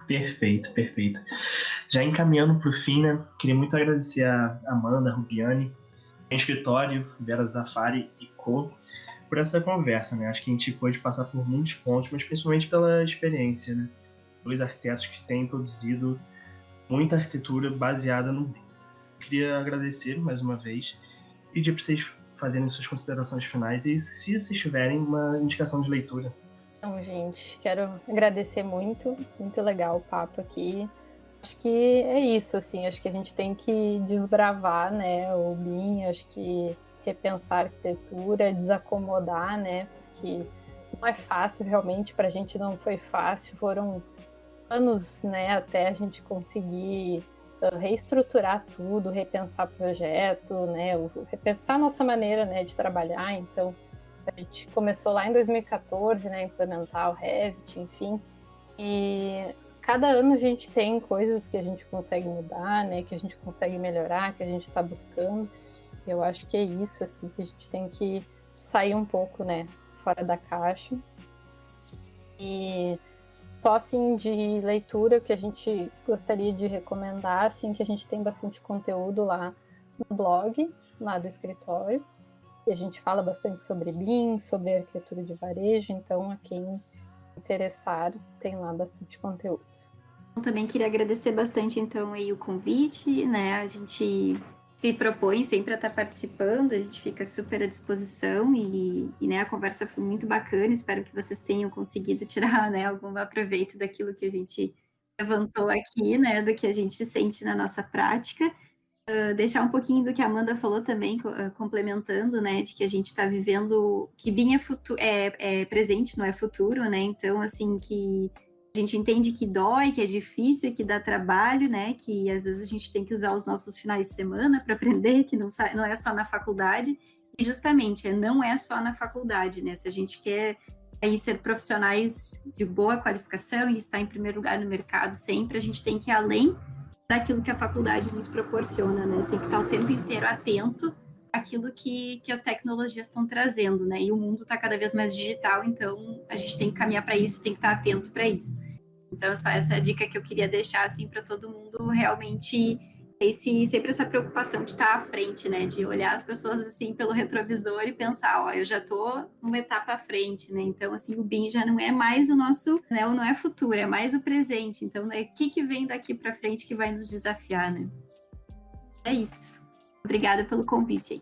Perfeito, perfeito. Já encaminhando para o fim, né? Queria muito agradecer a Amanda Rubiani, a escritório, Vera Zafari e Co. por essa conversa, né? Acho que a gente pôde passar por muitos pontos, mas principalmente pela experiência, né? 2 arquitetos que têm produzido muita arquitetura baseada no BIM. Queria agradecer mais uma vez e pedir para vocês fazerem suas considerações finais e, se vocês tiverem, uma indicação de leitura. Então, gente, quero agradecer muito, muito legal o papo aqui. Acho que é isso, assim, acho que a gente tem que desbravar, né, o BIM, acho que repensar a arquitetura, desacomodar, né, porque não é fácil, realmente, para a gente não foi fácil, foram anos, né, até a gente conseguir reestruturar tudo, repensar projeto, né, repensar a nossa maneira, né, de trabalhar. Então, a gente começou lá em 2014, né, a implementar o Revit, enfim, e cada ano a gente tem coisas que a gente consegue mudar, né, que a gente consegue melhorar, que a gente está buscando. Eu acho que é isso, assim, que a gente tem que sair um pouco, né, fora da caixa. E só, assim, de leitura, que a gente gostaria de recomendar, assim, que a gente tem bastante conteúdo lá no blog, lá do escritório. E a gente fala bastante sobre BIM, sobre arquitetura de varejo, então a quem interessar tem lá bastante conteúdo. Eu também queria agradecer bastante, então, aí o convite, né? A gente se propõe sempre a estar participando, a gente fica super à disposição né, a conversa foi muito bacana, espero que vocês tenham conseguido tirar, né, algum proveito daquilo que a gente levantou aqui, né, do que a gente sente na nossa prática. Deixar um pouquinho do que a Amanda falou também, complementando, né, de que a gente está vivendo, que BIM é presente, não é futuro, né, então, assim, que a gente entende que dói, que é difícil, que dá trabalho, né, que às vezes a gente tem que usar os nossos finais de semana para aprender, que não é só na faculdade, e justamente, não é só na faculdade, né, se a gente quer aí ser profissionais de boa qualificação e estar em primeiro lugar no mercado sempre, a gente tem que ir além daquilo que a faculdade nos proporciona, né? Tem que estar o tempo inteiro atento àquilo que as tecnologias estão trazendo, né? E o mundo está cada vez mais digital, então a gente tem que caminhar para isso, tem que estar atento para isso. Então, só essa dica que eu queria deixar, assim, para todo mundo realmente sempre essa preocupação de estar à frente, né? De olhar as pessoas, assim, pelo retrovisor e pensar, ó, eu já tô numa etapa à frente, né? Então, assim, o BIM já não é mais o nosso, né? Não é futuro, é mais o presente. Então, né, o que vem daqui para frente que vai nos desafiar, né? É isso. Obrigada pelo convite aí.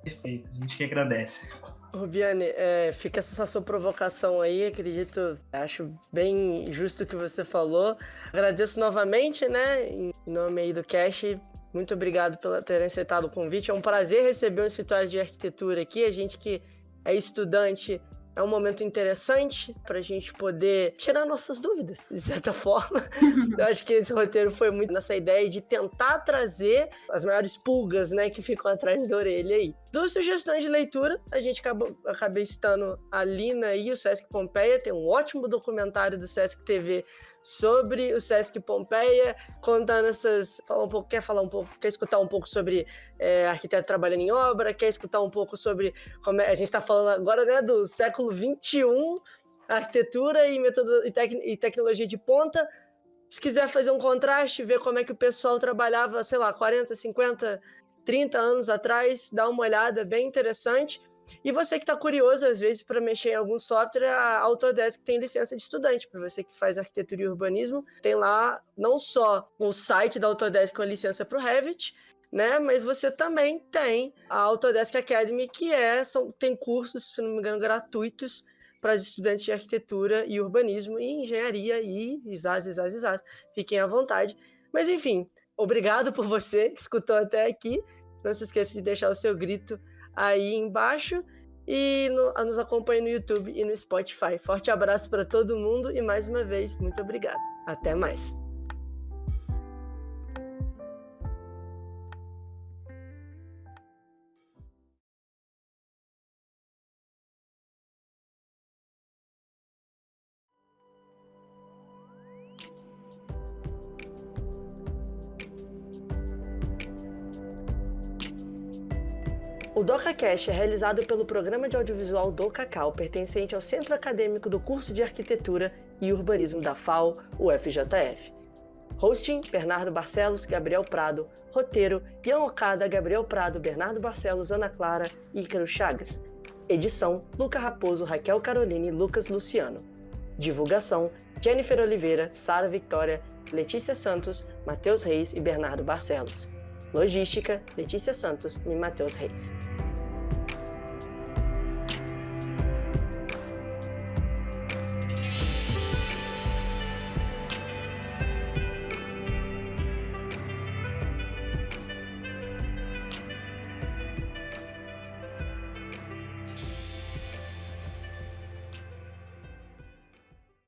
Perfeito, a gente que agradece. Rubiane, fica essa sua provocação aí, acredito, acho bem justo o que você falou. Agradeço novamente, né, em nome aí do Cash, muito obrigado por terem aceitado o convite. É um prazer receber um escritório de arquitetura aqui, a gente que é estudante, é um momento interessante para a gente poder tirar nossas dúvidas, de certa forma. Eu acho que esse roteiro foi muito nessa ideia de tentar trazer as maiores pulgas, né, que ficam atrás da orelha aí. 2 sugestões de leitura, a gente acabei citando a Lina e o Sesc Pompeia, tem um ótimo documentário do Sesc TV sobre o Sesc Pompeia, contando quer escutar um pouco sobre arquiteto trabalhando em obra, quer escutar um pouco sobre como a gente está falando agora, né, do século XXI, arquitetura e tecnologia de ponta. Se quiser fazer um contraste, ver como é que o pessoal trabalhava, sei lá, 40, 50 30 anos atrás, dá uma olhada, bem interessante. E você que está curioso, às vezes, para mexer em algum software, a Autodesk tem licença de estudante. Para você que faz arquitetura e urbanismo, tem lá não só o site da Autodesk com a licença para o Revit, né? Mas você também tem a Autodesk Academy, que tem cursos, se não me engano, gratuitos para os estudantes de arquitetura e urbanismo e engenharia e ISAS. Fiquem à vontade. Mas, enfim, obrigado por você que escutou até aqui. Não se esqueça de deixar o seu grito aí embaixo e nos acompanhe no YouTube e no Spotify. Forte abraço para todo mundo e, mais uma vez, muito obrigado. Até mais. O DocaCast é realizado pelo Programa de Audiovisual do Cacau, pertencente ao Centro Acadêmico do Curso de Arquitetura e Urbanismo da FAO, UFJF. Hosting, Bernardo Barcelos, Gabriel Prado. Roteiro, Ian Okada, Gabriel Prado, Bernardo Barcelos, Ana Clara e Ícaro Chagas. Edição, Luca Raposo, Raquel Caroline e Lucas Luciano. Divulgação, Jennifer Oliveira, Sara Victória, Letícia Santos, Matheus Reis e Bernardo Barcelos. Logística, Letícia Santos e Matheus Reis.